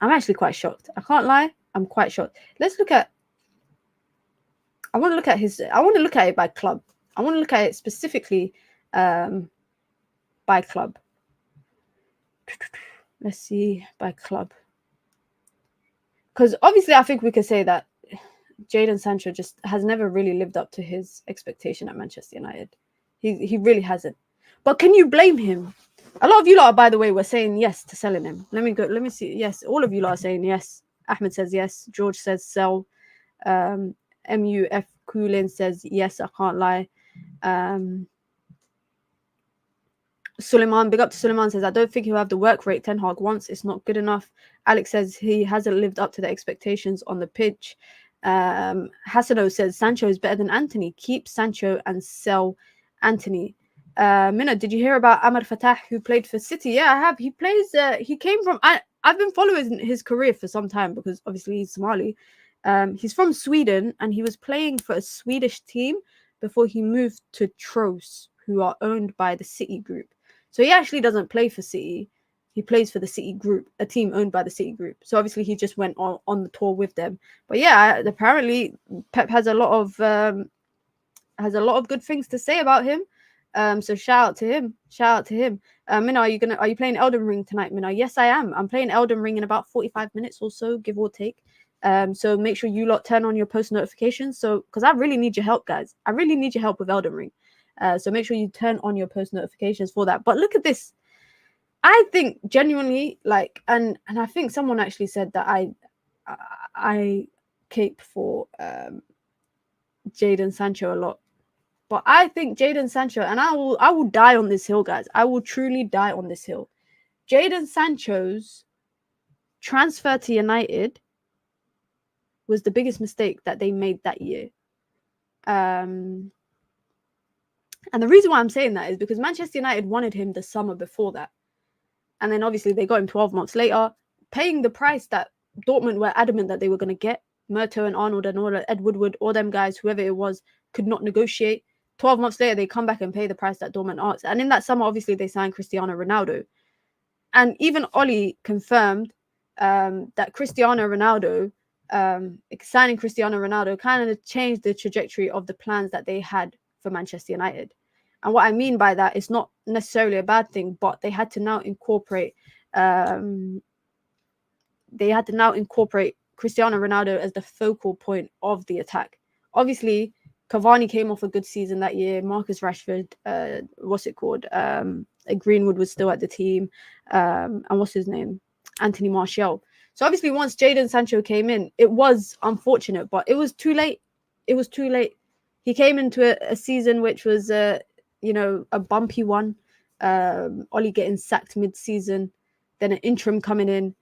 I'm actually quite shocked. I can't lie. I'm quite shocked. Let's look at... I want to look at it by club. I want to look at it specifically by club. Let's see, by club. Because obviously I think we could say that Jadon Sancho just has never really lived up to his expectation at Manchester United. He really hasn't. But can you blame him? A lot of you lot, by the way, were saying yes to selling him. Let me see. Yes, all of you lot are saying yes. Ahmed says yes. George says sell. MUF Coolin says yes, I can't lie. Suleiman, big up to Suleiman, says I don't think he'll have the work rate Ten Hag wants. It's not good enough. Alex says he hasn't lived up to the expectations on the pitch. Hassano says Sancho is better than Antony. Keep Sancho and sell Antony. Minna, did you hear about Amar Fatah who played for City? Yeah, I have. He plays. He came from. I've been following his career for some time because obviously he's Somali. He's from Sweden and he was playing for a Swedish team before he moved to Tros, who are owned by the City Group. So he actually doesn't play for City. He plays for the City Group, a team owned by the City Group. So obviously he just went on the tour with them. But yeah, apparently Pep has a lot of good things to say about him. So shout out to him. Minna, are you playing Elden Ring tonight, Minna? Yes, I am. I'm playing Elden Ring in about 45 minutes or so, give or take. So make sure you lot turn on your post notifications. So because I really need your help, guys. I really need your help with Elden Ring. So make sure you turn on your post notifications for that. But look at this. I think genuinely, like, and I think someone actually said that I cape for Jadon Sancho a lot. But I think Jadon Sancho, and I will die on this hill, guys. I will truly die on this hill. Jadon Sancho's transfer to United was the biggest mistake that they made that year. And the reason why I'm saying that is because Manchester United wanted him the summer before that. And then obviously they got him 12 months later, paying the price that Dortmund were adamant that they were going to get. Murto and Arnold and all Ed Woodward, all them guys, whoever it was, could not negotiate. 12 months later, they come back and pay the price that Dortmund asked. And in that summer, obviously, they signed Cristiano Ronaldo. And even Oli confirmed that Cristiano Ronaldo, signing Cristiano Ronaldo kind of changed the trajectory of the plans that they had for Manchester United. And what I mean by that is not necessarily a bad thing, but they had to now incorporate Cristiano Ronaldo as the focal point of the attack. Obviously, Cavani came off a good season that year. Marcus Rashford, Greenwood was still at the team. And what's his name? Anthony Martial. So obviously once Jadon Sancho came in, it was unfortunate, but it was too late. He came into a season which was, a bumpy one. Oli getting sacked mid-season, then an interim coming in,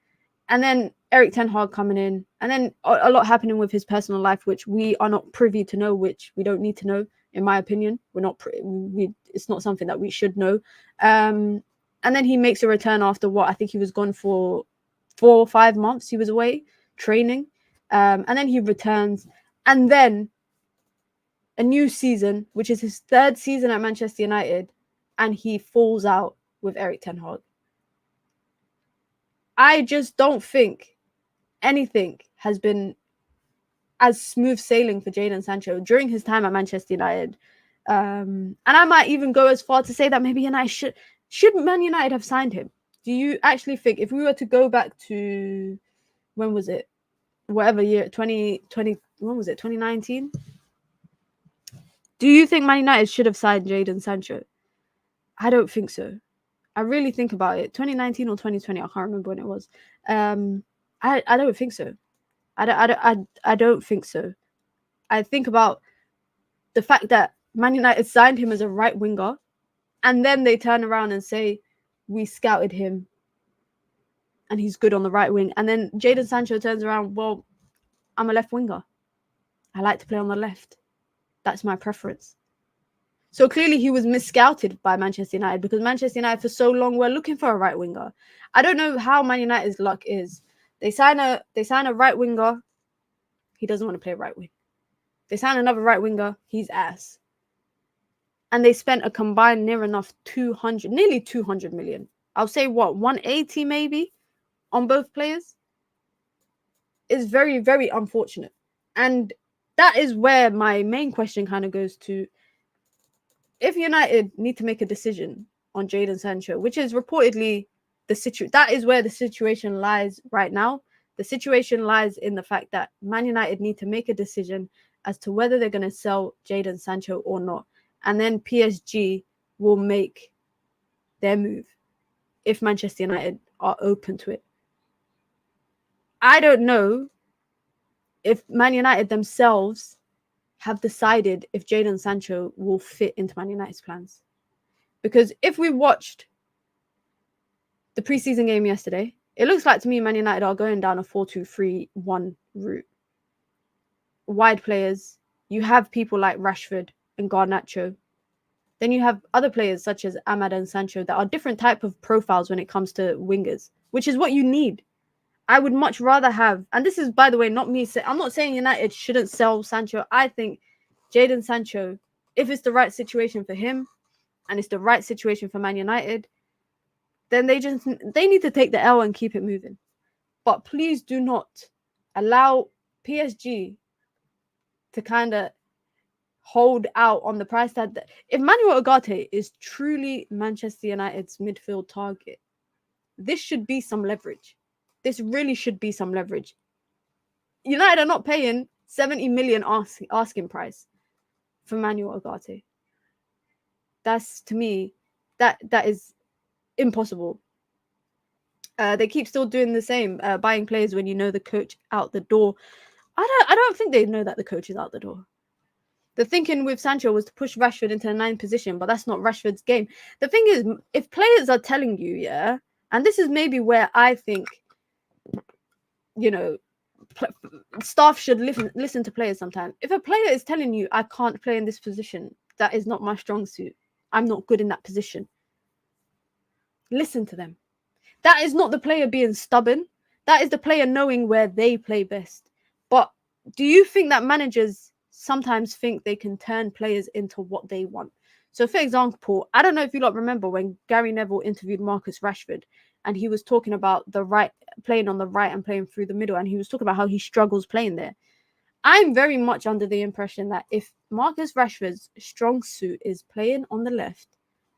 and then Erik Ten Hag coming in, and then a lot happening with his personal life, which we are not privy to know, which we don't need to know. in my opinion. It's not something that we should know. And then he makes a return after what? I think he was gone for 4 or 5 months. He was away training. And then he returns. And then a new season, which is his 3rd season at Manchester United, and he falls out with Erik Ten Hag. I just don't think anything has been as smooth sailing for Jadon Sancho during his time at Manchester United. And I might even go as far to say that maybe United should Man United have signed him? Do you actually think, if we were to go back to, when was it? Whatever year, 2020, when was it? 2019? Do you think Man United should have signed Jadon Sancho? I don't think so. I really think about it. 2019 or 2020, I can't remember when it was. I don't think so. I don't think so. I think about the fact that Man United signed him as a right winger, and then they turn around and say, we scouted him and he's good on the right wing. And then Jadon Sancho turns around, well, I'm a left winger. I like to play on the left. That's my preference. So clearly he was mis-scouted by Manchester United, because Manchester United for so long were looking for a right winger. I don't know how Man United's luck is. They sign a right winger. He doesn't want to play right wing. They sign another right winger. He's ass. And they spent a combined nearly 200 million. I'll say what, 180 maybe on both players. Is very, very unfortunate. And that is where my main question kind of goes to. If United need to make a decision on Jadon Sancho, which is reportedly that is where the situation lies right now. The situation lies in the fact that Man United need to make a decision as to whether they're going to sell Jadon Sancho or not. And then PSG will make their move if Manchester United are open to it. I don't know if Man United themselves have decided if Jadon Sancho will fit into Man United's plans. Because if we watched the preseason game yesterday, it looks like to me Man United are going down a 4-2-3-1 route. Wide players. You have people like Rashford and Garnacho. Then you have other players such as Ahmad and Sancho that are different type of profiles when it comes to wingers, which is what you need. I would much rather have, and this is, by the way, not me. I'm not saying United shouldn't sell Sancho. I think Jadon Sancho, if it's the right situation for him and it's the right situation for Man United, then they need to take the L and keep it moving. But please do not allow PSG to kind of hold out on the price tag. If Manuel Ugarte is truly Manchester United's midfield target, this should be some leverage. This really should be some leverage. United are not paying 70 million asking price for Manuel Ugarte. That's, to me, that is impossible. They keep still doing the same, buying players when you know the coach out the door. I don't think they know that the coach is out the door. The thinking with Sancho was to push Rashford into the 9th position, but that's not Rashford's game. The thing is, if players are telling you, yeah, and this is maybe where I think, you know, staff should listen to players sometimes. If a player is telling you, I can't play in this position, that is not my strong suit, I'm not good in that position, listen to them. That is not the player being stubborn. That is the player knowing where they play best. But do you think that managers sometimes think they can turn players into what they want? So, for example, I don't know if you lot remember when Gary Neville interviewed Marcus Rashford, and he was talking about the right, playing on the right and playing through the middle, and he was talking about how he struggles playing there. I'm very much under the impression that if Marcus Rashford's strong suit is playing on the left,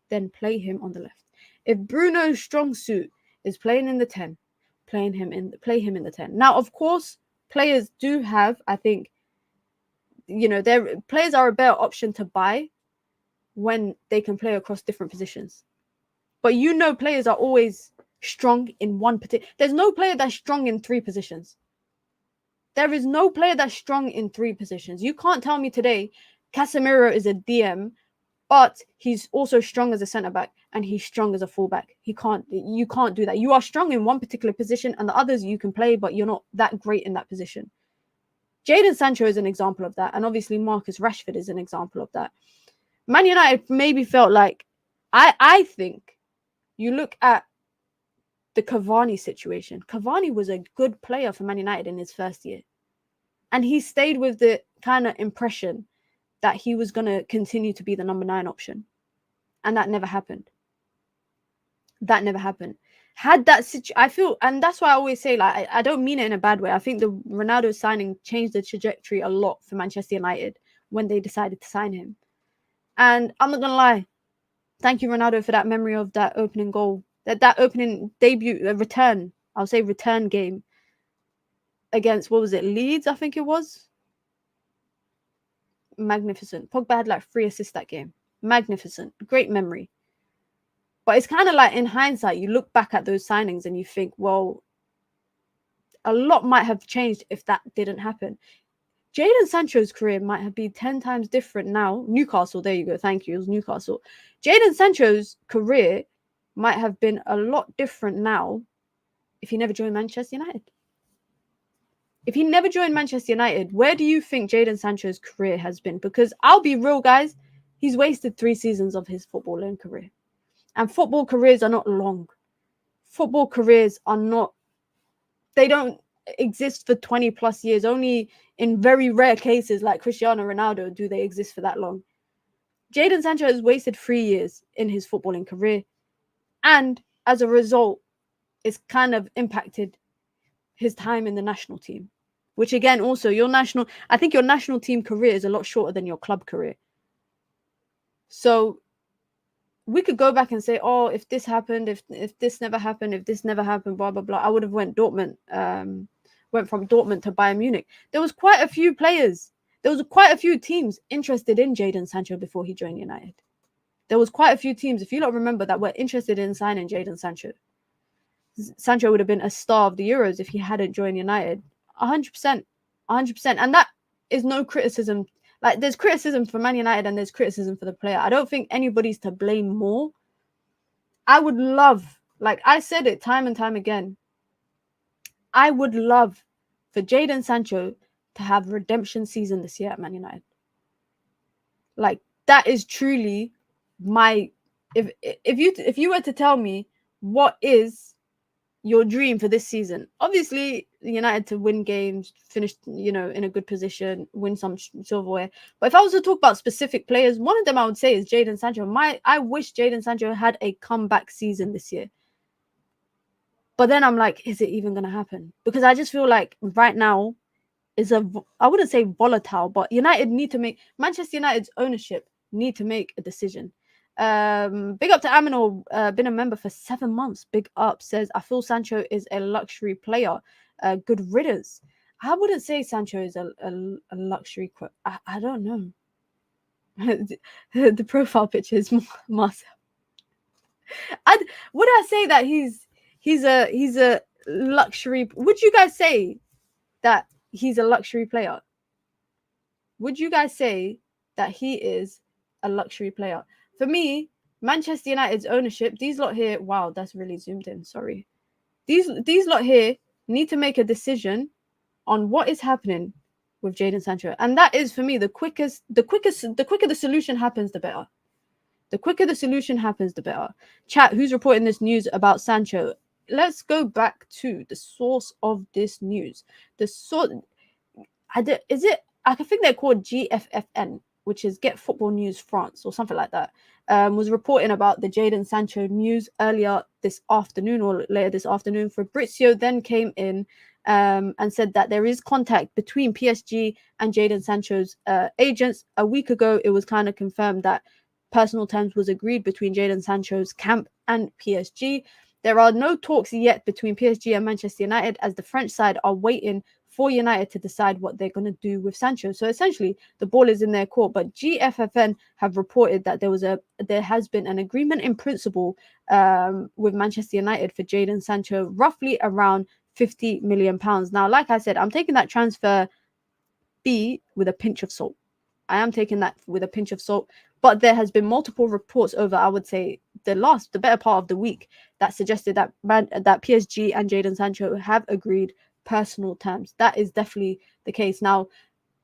then play him on the left. If Bruno's strong suit is playing in the 10, play him in the 10. Now, of course, players do have, I think, you know, their players are a better option to buy when they can play across different positions. But you know, players are always strong in one particular. There's no player that's strong in 3 positions. There is no player that's strong in 3 positions. You can't tell me today Casemiro is a DM, but he's also strong as a centre-back and he's strong as a full-back. You can't do that. You are strong in one particular position and the others you can play, but you're not that great in that position. Jadon Sancho is an example of that. And obviously Marcus Rashford is an example of that. Man United maybe felt like, I think you look at the Cavani situation. Cavani was a good player for Man United in his first year. And he stayed with the kind of impression that he was going to continue to be the number 9 option. And that never happened. That never happened. Had that I feel, and that's why I always say, like, I don't mean it in a bad way. I think the Ronaldo signing changed the trajectory a lot for Manchester United when they decided to sign him. And I'm not going to lie. Thank you, Ronaldo, for that memory of that opening goal, that opening debut, return game against, what was it, Leeds, I think it was? Magnificent. Pogba had like 3 assists that game. Magnificent. Great memory. But it's kind of like, in hindsight, you look back at those signings and you think, well, a lot might have changed if that didn't happen. Jadon Sancho's career might have been 10 times different now. Newcastle, there you go. Thank you. It was Newcastle. Jadon Sancho's career might have been a lot different now if he never joined Manchester United. If he never joined Manchester United, where do you think Jadon Sancho's career has been? Because I'll be real, guys, he's wasted 3 seasons of his footballing career. And football careers are not long. Football careers are not, they don't exist for 20 plus years. Only in very rare cases like Cristiano Ronaldo do they exist for that long. Jadon Sancho has wasted 3 years in his footballing career. And as a result, it's kind of impacted his time in the national team. Which again, also, I think your national team career is a lot shorter than your club career. So we could go back and say, oh, if this happened, if this never happened, if this never happened, blah, blah, blah, I would have went from Dortmund to Bayern Munich. There was quite a few players. There was quite a few teams interested in Jadon Sancho before he joined United. There was quite a few teams, if you don't remember, that were interested in signing Jadon Sancho. Sancho would have been a star of the Euros if he hadn't joined United. 100%. 100%. And that is no criticism. Like, there's criticism for Man United and there's criticism for the player. I don't think anybody's to blame more. I would love, like I said it time and time again, I would love for Jadon Sancho to have redemption season this year at Man United. Like, that is truly my, if you were to tell me what is your dream for this season, obviously United to win games, finish, in a good position, win some silverware. But if I was to talk about specific players, one of them I would say is Jadon Sancho. I wish Jadon Sancho had a comeback season this year. But then I'm like, is it even going to happen? Because I just feel like right now is I wouldn't say volatile, but Manchester United's ownership need to make a decision. Big up to Aminor, been a member for 7 months. Big up, says, I feel Sancho is a luxury player. Good riddance. I wouldn't say Sancho is a luxury. I don't know. The profile picture is Marcel. Would I say that he's a luxury? Would you guys say that he's a luxury player? Would you guys say that he is a luxury player? For me, Manchester United's ownership, these lot here, wow, that's really zoomed in, sorry. These lot here need to make a decision on what is happening with Jadon Sancho. And that is, for me, the quicker the solution happens, the better. The quicker the solution happens, the better. Chat, who's reporting this news about Sancho? Let's go back to the source of this news. The source, I think they're called GFFN, which is Get Football News France or something like that, was reporting about the Jadon Sancho news earlier this afternoon or later this afternoon. Fabrizio then came in and said that there is contact between PSG and Jadon Sancho's agents. A week ago, it was kind of confirmed that personal terms was agreed between Jadon Sancho's camp and PSG. There are no talks yet between PSG and Manchester United, as the French side are waiting for United to decide what they're going to do with Sancho. So essentially, the ball is in their court. But GFFN have reported that there has been an agreement in principle with Manchester United for Jadon Sancho, roughly around £50 million. Now, like I said, I'm taking that transfer fee with a pinch of salt. I am taking that with a pinch of salt. But there has been multiple reports over, I would say, the better part of the week that suggested that PSG and Jadon Sancho have agreed personal terms. That is definitely the case. Now,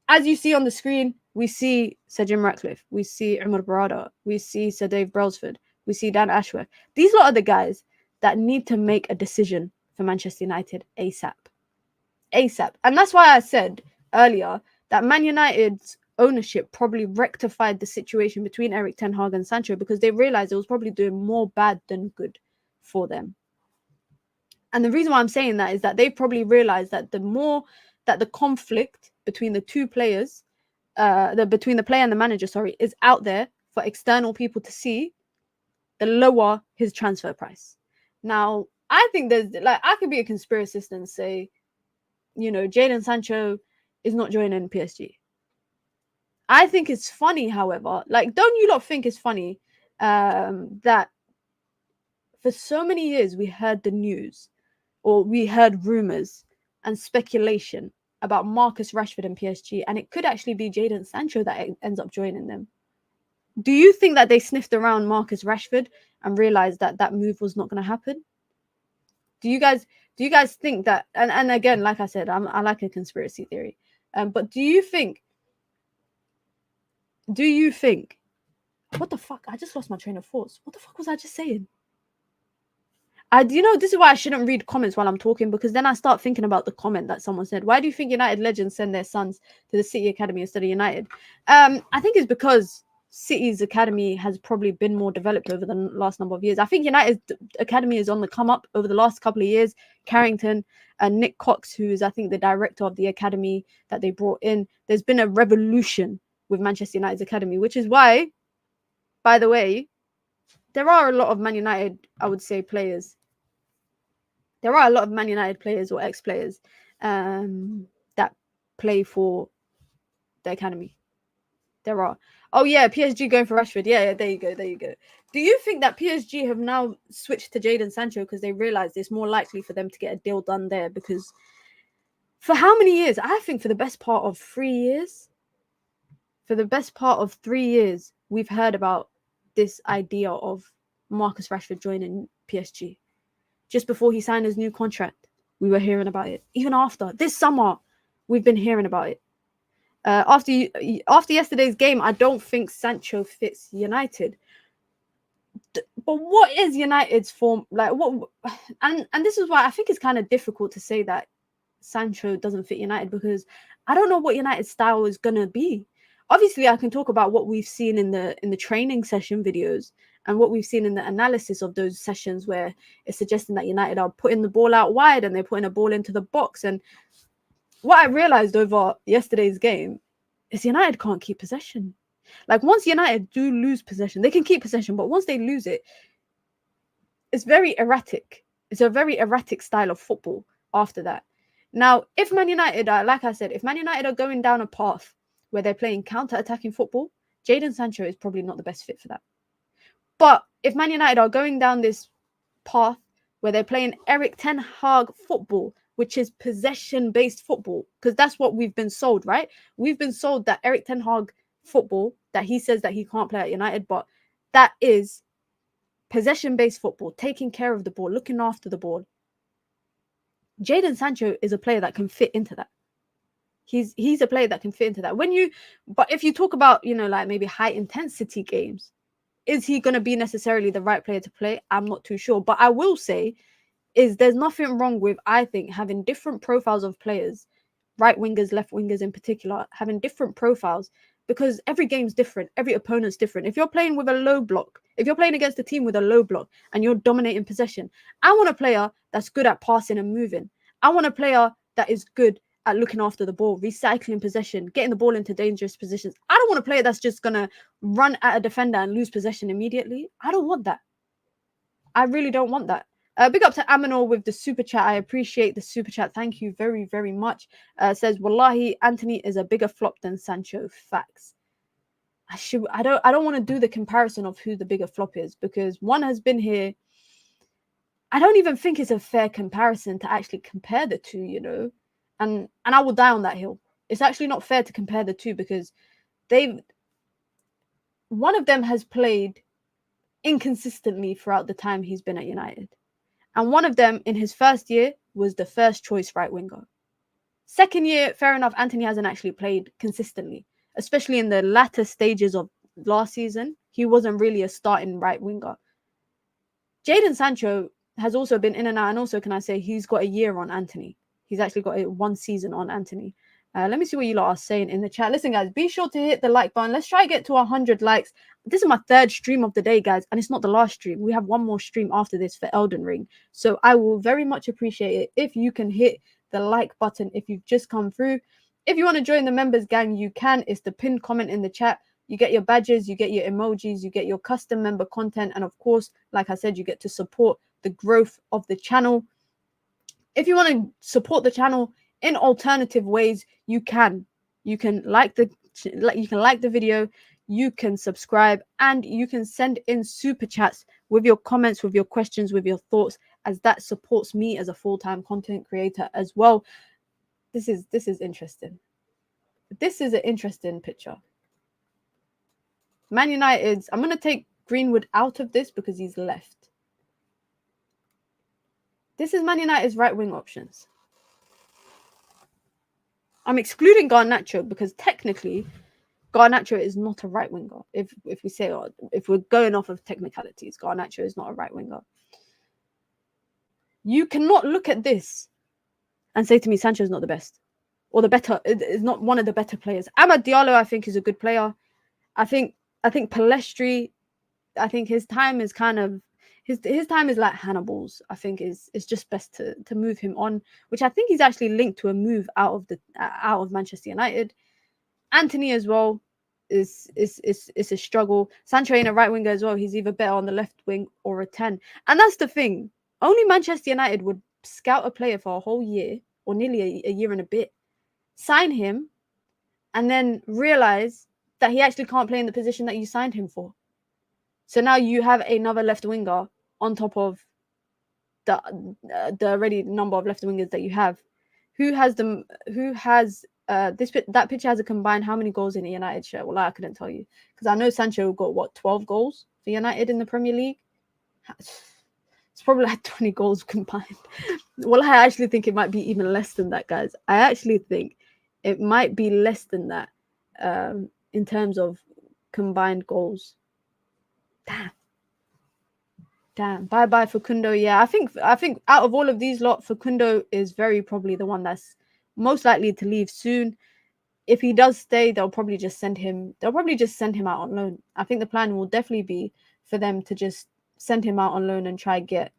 as you see on the screen, we see Sir Jim Ratcliffe, we see Umar Barada, we see Sir Dave Brailsford, we see Dan Ashworth. These lot are the guys that need to make a decision for Manchester United ASAP. ASAP. And that's why I said earlier that Man United's ownership probably rectified the situation between Erik Ten Hag and Sancho, because they realized it was probably doing more bad than good for them. And the reason why I'm saying that is that they probably realized that the more that the conflict between the two players, between the player and the manager, is out there for external people to see, the lower his transfer price. Now, I think there's I could be a conspiracist and say, Jadon Sancho is not joining PSG. I think it's funny, however, don't you lot think it's funny that for so many years we heard the news, or we heard rumors and speculation about Marcus Rashford and PSG, and it could actually be Jadon Sancho that ends up joining them. Do you think that they sniffed around Marcus Rashford and realized that that move was not going to happen? Do you guys think that? And again, like I said, I like a conspiracy theory. But do you think? What the fuck? I just lost my train of thoughts. What the fuck was I just saying? This is why I shouldn't read comments while I'm talking, because then I start thinking about the comment that someone said. Why do you think United legends send their sons to the City Academy instead of United? I think it's because City's academy has probably been more developed over the last number of years. I think United's academy is on the come up over the last couple of years. Carrington and Nick Cox, who is, I think, the director of the academy that they brought in. There's been a revolution with Manchester United's academy, which is why, by the way, there are a lot of Man United, I would say, players. There are a lot of Man United players or ex-players that play for the academy. There are. Oh, yeah, PSG going for Rashford. Yeah, there you go. Do you think that PSG have now switched to Jadon Sancho because they realised it's more likely for them to get a deal done there? Because for how many years? I think for the best part of 3 years. For the best part of 3 years, we've heard about this idea of Marcus Rashford joining PSG. Just before he signed his new contract, we were hearing about it. Even after this summer, we've been hearing about it. After yesterday's game, I don't think Sancho fits United. But what is United's form like? What and this is why I think it's kind of difficult to say that Sancho doesn't fit United, because I don't know what United's style is gonna be. Obviously, I can talk about what we've seen in the training session videos and what we've seen in the analysis of those sessions, where it's suggesting that United are putting the ball out wide and they're putting a ball into the box. And what I realized over yesterday's game is United can't keep possession. Once United do lose possession, they can keep possession, but once they lose it, it's very erratic. It's a very erratic style of football after that. Now, if Man United are, like I said, if Man United are going down a path where they're playing counter-attacking football, Jadon Sancho is probably not the best fit for that. But if Man United are going down this path where they're playing Erik Ten Hag football, which is possession-based football, because that's what we've been sold, right? We've been sold that Erik Ten Hag football, that he says that he can't play at United, but that is possession-based football, taking care of the ball, looking after the ball. Jadon Sancho is a player that can fit into that. He's a player that can fit into that. But if you talk about, maybe high-intensity games, is he going to be necessarily the right player to play? I'm not too sure. But I will say is there's nothing wrong with, I think, having different profiles of players, right wingers, left wingers in particular, having different profiles, because every game's different. Every opponent's different. If you're playing with a low block, if you're playing against a team with a low block and you're dominating possession, I want a player that's good at passing and moving. I want a player that is good at looking after the ball, recycling possession, getting the ball into dangerous positions. I don't want a player that's just going to run at a defender and lose possession immediately. I don't want that. I really don't want that. Big up to Aminor with the super chat. I appreciate the super chat. Thank you very, very much. Says, Wallahi, Antony is a bigger flop than Sancho. Facts. I don't want to do the comparison of who the bigger flop is, because one has been here. I don't even think it's a fair comparison to actually compare the two, and I will die on that hill. It's actually not fair to compare the two, because one of them has played inconsistently throughout the time he's been at United. And one of them in his first year was the first choice right winger. Second year, fair enough, Antony hasn't actually played consistently, especially in the latter stages of last season. He wasn't really a starting right winger. Jadon Sancho has also been in and out, and also, can I say, he's got a year on Antony. He's actually got 1 season on Antony. Let me see what you lot are saying in the chat. Listen, guys, be sure to hit the like button. Let's try to get to 100 likes. This is my 3rd stream of the day, guys, and it's not the last stream. We have 1 more stream after this for Elden Ring. So I will very much appreciate it if you can hit the like button if you've just come through. If you want to join the members gang, you can. It's the pinned comment in the chat. You get your badges, you get your emojis, you get your custom member content, and of course, like I said, you get to support the growth of the channel. If you want to support the channel in alternative ways, you can. You can like the video, you can subscribe, and you can send in super chats with your comments, with your questions, with your thoughts, as that supports me as a full-time content creator as well. This is interesting. This is an interesting picture. Man United's, I'm going to take Greenwood out of this because he's left. This is Man United's right wing options. I'm excluding Garnacho because technically Garnacho is not a right winger. If we say, if we're going off of technicalities, Garnacho is not a right winger. You cannot look at this and say to me Sancho is not the best or the better, is not one of the better players. Amad Diallo, I think, is a good player. I think Palestri, I think his time is kind of his time is like Hannibal's. I think is just best to move him on, which I think he's actually linked to a move out of Manchester United. Antony as well is a struggle. Sancho ain't a right winger as well. He's either better on the left wing or a 10. And that's the thing. Only Manchester United would scout a player for a whole year or nearly a year and a bit, sign him, and then realize that he actually can't play in the position that you signed him for. So now you have another left winger on top of the already number of left wingers that you have. That picture has a combined how many goals in a United shirt? Well, I couldn't tell you because I know Sancho got 12 goals for United in the Premier League. It's probably like 20 goals combined. Well, I actually think it might be even less than that, guys. I actually think it might be less than that in terms of combined goals. Damn. Bye Facundo. Yeah, I think out of all of these lot, Facundo is very probably the one that's most likely to leave soon. If he does stay, they'll probably just send him out on loan. I think the plan will definitely be for them to just send him out on loan and try get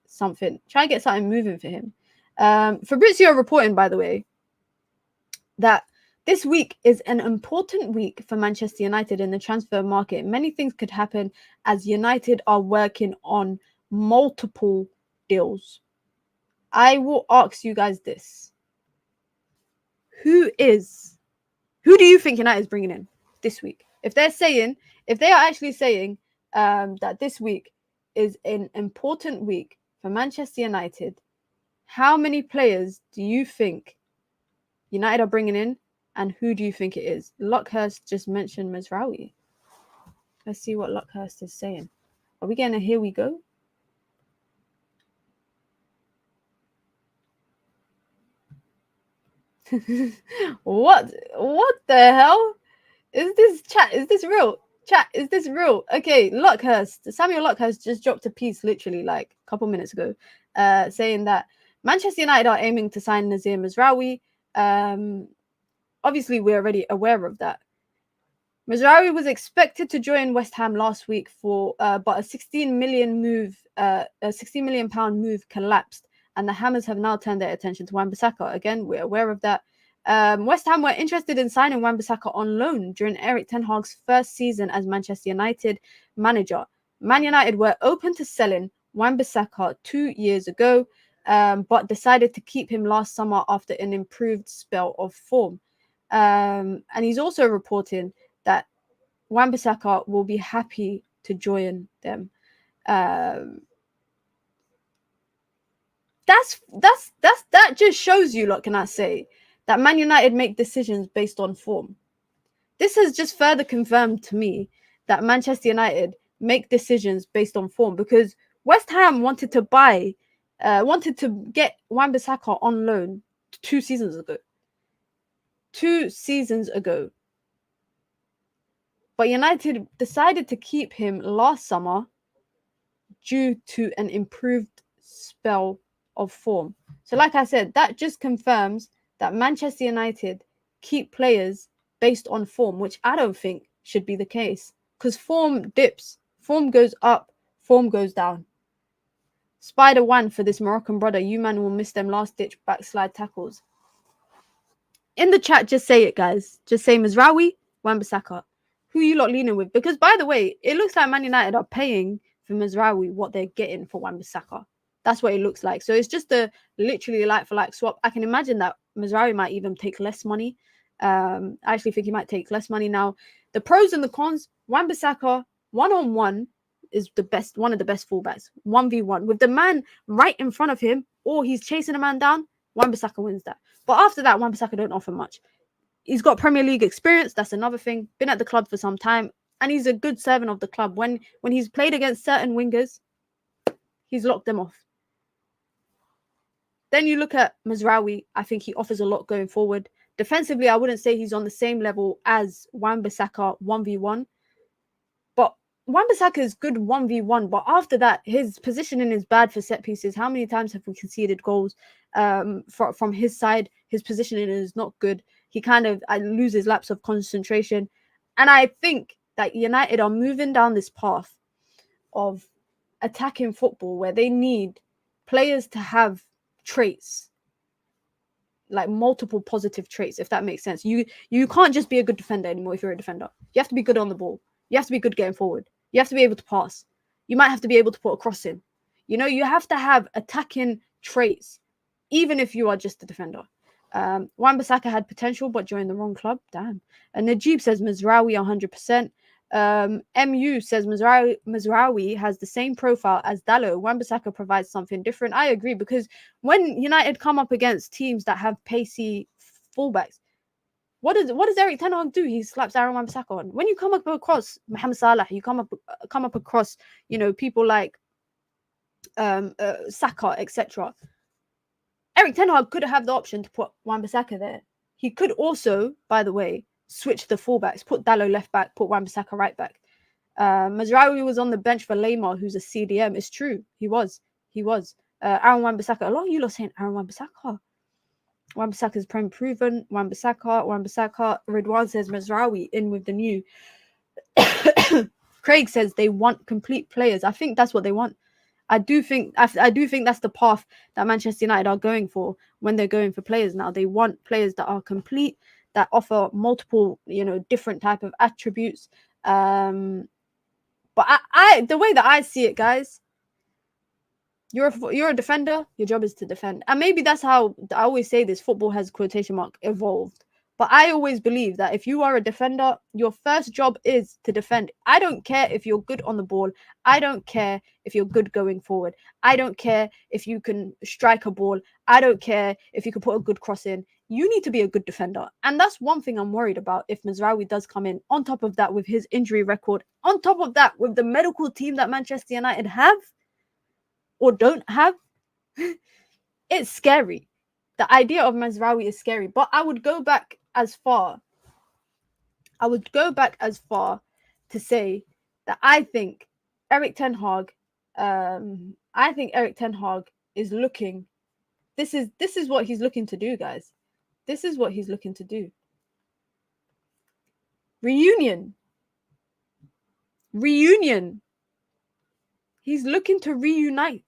something moving for him. Fabrizio reporting, by the way, that this week is an important week for Manchester United in the transfer market. Many things could happen as United are working on multiple deals. I will ask you guys this. Who do you think United is bringing in this week? If they are actually saying that this week is an important week for Manchester United, how many players do you think United are bringing in? And who do you think it is? Luckhurst just mentioned Mazraoui. Let's see what Luckhurst is saying. Are we getting a here we go? What the hell? Is this chat? Is this real? Chat, is this real? Okay, Samuel Luckhurst just dropped a piece literally like a couple minutes ago saying that Manchester United are aiming to sign Noussair Mazraoui. Obviously, we're already aware of that. Mazraoui was expected to join West Ham last week but a £16 million move collapsed, and the Hammers have now turned their attention to Wan-Bissaka. Again, we're aware of that. West Ham were interested in signing Wan-Bissaka on loan during Erik Ten Hag's first season as Manchester United manager. Man United were open to selling Wan-Bissaka 2 years ago, but decided to keep him last summer after an improved spell of form. And he's also reporting that Wan-Bissaka will be happy to join them. That just shows you, what can I say, that Man United make decisions based on form. This has just further confirmed to me that Manchester United make decisions based on form, because West Ham wanted to get Wan-Bissaka on loan 2 seasons ago. 2 seasons ago. But United decided to keep him last summer due to an improved spell of form. So like I said, that just confirms that Manchester United keep players based on form, which I don't think should be the case. Because form dips, form goes up, form goes down. Spider one for this Moroccan brother. You man will miss them last-ditch backslide tackles. In the chat, just say it, guys. Just say Mazraoui, Wan-Bissaka. Who you lot leaning with? Because, by the way, it looks like Man United are paying for Mazraoui what they're getting for Wan-Bissaka. That's what it looks like. So it's just a literally like-for-like swap. I can imagine that Mazraoui might even take less money. I actually think he might take less money now. The pros and the cons, Wan-Bissaka, one-on-one, is the best, one of the best fullbacks. 1v1 with the man right in front of him, or he's chasing a man down. Wan-Bissaka wins that. But after that, Wan-Bissaka don't offer much. He's got Premier League experience. That's another thing. Been at the club for some time, and he's a good servant of the club. When he's played against certain wingers, he's locked them off. Then you look at Mazraoui. I think he offers a lot going forward. Defensively, I wouldn't say he's on the same level as Wan-Bissaka 1v1. Wan-Bissaka is good 1v1, but after that, his positioning is bad for set pieces. How many times have we conceded goals from his side? His positioning is not good. He kind of loses laps of concentration. And I think that United are moving down this path of attacking football where they need players to have traits, like multiple positive traits, if that makes sense. You can't just be a good defender anymore if you're a defender. You have to be good on the ball. You have to be good getting forward. You have to be able to pass. You might have to be able to put a cross in. You know, you have to have attacking traits, even if you are just a defender. Wan-Bissaka had potential, but joined the wrong club. Damn. And Najib says Mazraoui 100%. MU says Mazraoui has the same profile as Dalot. Wan-Bissaka provides something different. I agree, because when United come up against teams that have pacey fullbacks, what does Eric Ten Hag do? He slaps Aaron Wan-Bissaka on. When you come up across Mohamed Salah, you come up across, you know, people like Saka, etc. Eric Ten Hag could have the option to put Wan-Bissaka there. He could also, by the way, switch the fullbacks, put Dalot left back, put Wan-Bissaka right back. Mazraoui was on the bench for Lamar, who's a CDM. It's true. He was. Aaron Wan-Bissaka. A lot of you lot saying Aaron Wan-Bissaka. Wan-Bissaka is prime proven. Wan-Bissaka. Ridwan says Mazraoui in with the new. Craig says they want complete players. I think that's what they want. I do think that's the path that Manchester United are going for when they're going for players now. They want players that are complete, that offer multiple, you know, different type of attributes. But I the way that I see it, guys, you're a defender. Your job is to defend, and maybe that's how I always say this. Football has quotation mark evolved, but I always believe that if you are a defender, your first job is to defend. I don't care if you're good on the ball. I don't care if you're good going forward. I don't care if you can strike a ball. I don't care if you can put a good cross in. You need to be a good defender, and that's one thing I'm worried about if Mazraoui does come in. On top of that, with his injury record, on top of that, with the medical team that Manchester United have or don't have, it's scary. The idea of Mazraoui is scary, but I would go back as far to say that I think Eric Ten Hag is looking. This is what he's looking to do, guys. This is what he's looking to do. Reunion. He's looking to reunite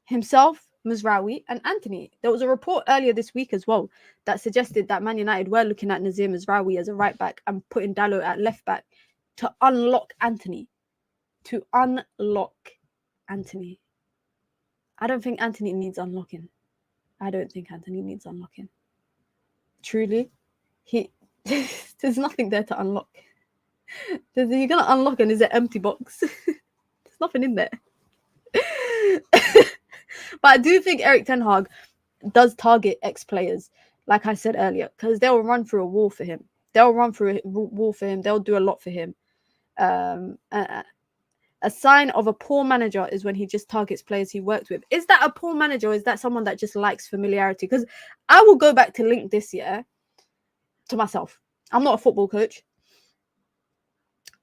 himself, Mazraoui, and Antony. There was a report earlier this week as well that suggested that Man United were looking at Noussair Mazraoui as a right back and putting Dalot at left back to unlock Antony. I don't think Antony needs unlocking. Truly, there's nothing there to unlock. You're gonna unlock and is an empty box. There's nothing in there. But I do think Eric Ten Hag does target ex-players, like I said earlier, because they'll run through a wall for him. They'll do a lot for him. A sign of a poor manager is when he just targets players he worked with. Is that a poor manager, or is that someone that just likes familiarity? Because I will go back to link this year to myself. I'm not a football coach.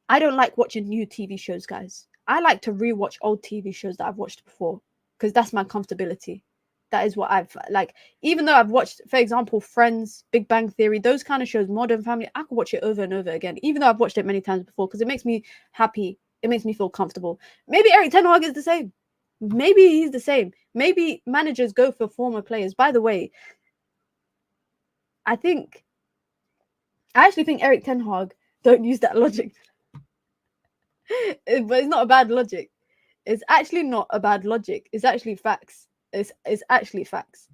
I don't like watching new TV shows, guys. I like to rewatch old TV shows that I've watched before because that's my comfortability. That is what I've like. Even though I've watched, for example, Friends, Big Bang Theory, those kind of shows, Modern Family, I could watch it over and over again, even though I've watched it many times before because it makes me happy. It makes me feel comfortable. Maybe Erik Ten Hag is the same. Maybe he's the same. Maybe managers go for former players. By the way, I actually think Erik Ten Hag don't use that logic. But it's not a bad logic. It's actually not a bad logic. It's actually facts. It's actually facts.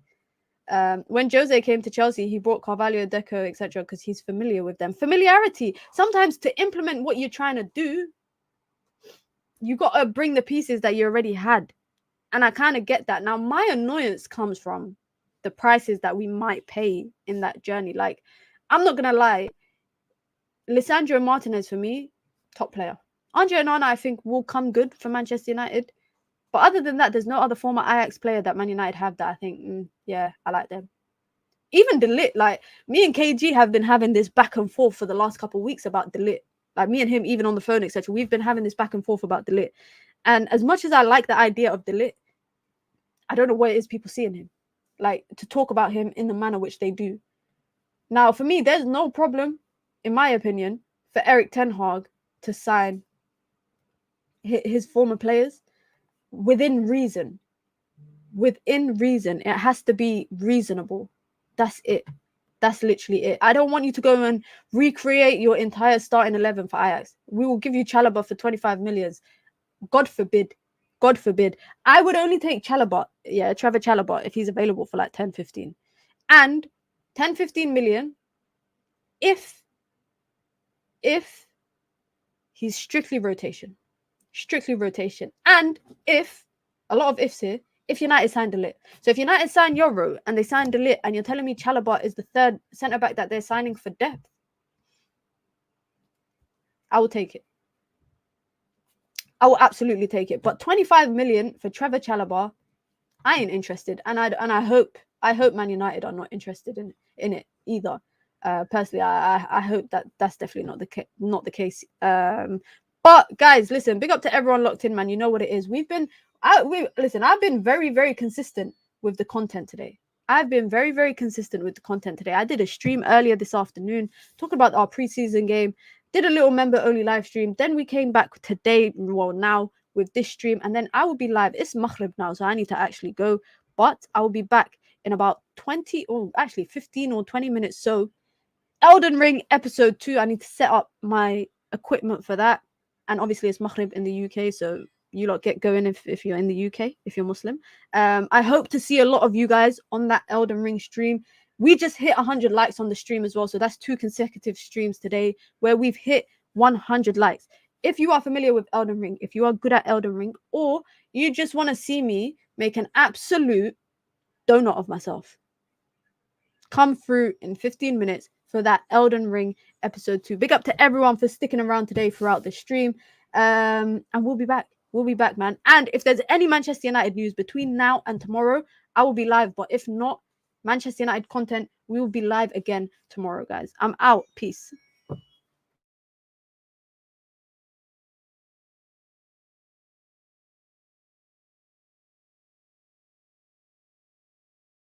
When Jose came to Chelsea, he brought Carvalho, Deco, etc. because he's familiar with them. Familiarity. Sometimes to implement what you're trying to do, you got to bring the pieces that you already had. And I kind of get that. Now, my annoyance comes from the prices that we might pay in that journey. Like, I'm not going to lie. Lisandro Martinez, for me, top player. Andre Onana, I think, will come good for Manchester United. But other than that, there's no other former Ajax player that Man United have that I think, yeah, I like them. Even De Ligt, like, me and KG have been having this back and forth for the last couple of weeks about De Ligt. Like, me and him, even on the phone, etc. We've been having this back and forth about De Ligt. And as much as I like the idea of De Ligt, I don't know what it is people see in him. Like, to talk about him in the manner which they do. Now, for me, there's no problem, in my opinion, for Erik Ten Hag to sign his former players within reason. Within reason. It has to be reasonable. That's it. That's literally it. I don't want you to go and recreate your entire starting 11 for Ajax. We will give you Chalobah for 25 million. God forbid. God forbid. I would only take Chalobah, Trevor Chalobah, if he's available for like 10, 15. And 10, 15 million if he's strictly rotation. Strictly rotation. And if, a lot of ifs here, if United signed De Ligt. So if United signed Euro and they signed De Ligt and you're telling me Chalobah is the third centre-back that they're signing for depth, I will take it. I will absolutely take it. But 25 million for Trevor Chalobah, I ain't interested. And I hope Man United are not interested in it either. Personally, I hope that that's definitely not the case. But guys, listen, big up to everyone locked in, man. You know what it is. I've been very, very consistent with the content today. I've been very, very consistent with the content today. I did a stream earlier this afternoon talking about our preseason game. Did a little member-only live stream. Then we came back today, well, now with this stream. And then I will be live. It's Maghrib now, so I need to actually go. But I will be back in about 20 or actually 15 or 20 minutes. So Elden Ring episode 2. I need to set up my equipment for that. And obviously it's Maghrib in the UK, so you lot get going if you're in the UK, if you're Muslim. I hope to see a lot of you guys on that Elden Ring stream. We just hit 100 likes on the stream as well, so that's 2 consecutive streams today where we've hit 100 likes. If you are familiar with Elden Ring, if you are good at Elden Ring, or you just want to see me make an absolute donut of myself, come through in 15 minutes for that Elden Ring episode 2. Big up to everyone for sticking around today throughout the stream. And we'll be back. We'll be back, man. And if there's any Manchester United news between now and tomorrow, I will be live. But if not, Manchester United content, we will be live again tomorrow, guys. I'm out. Peace.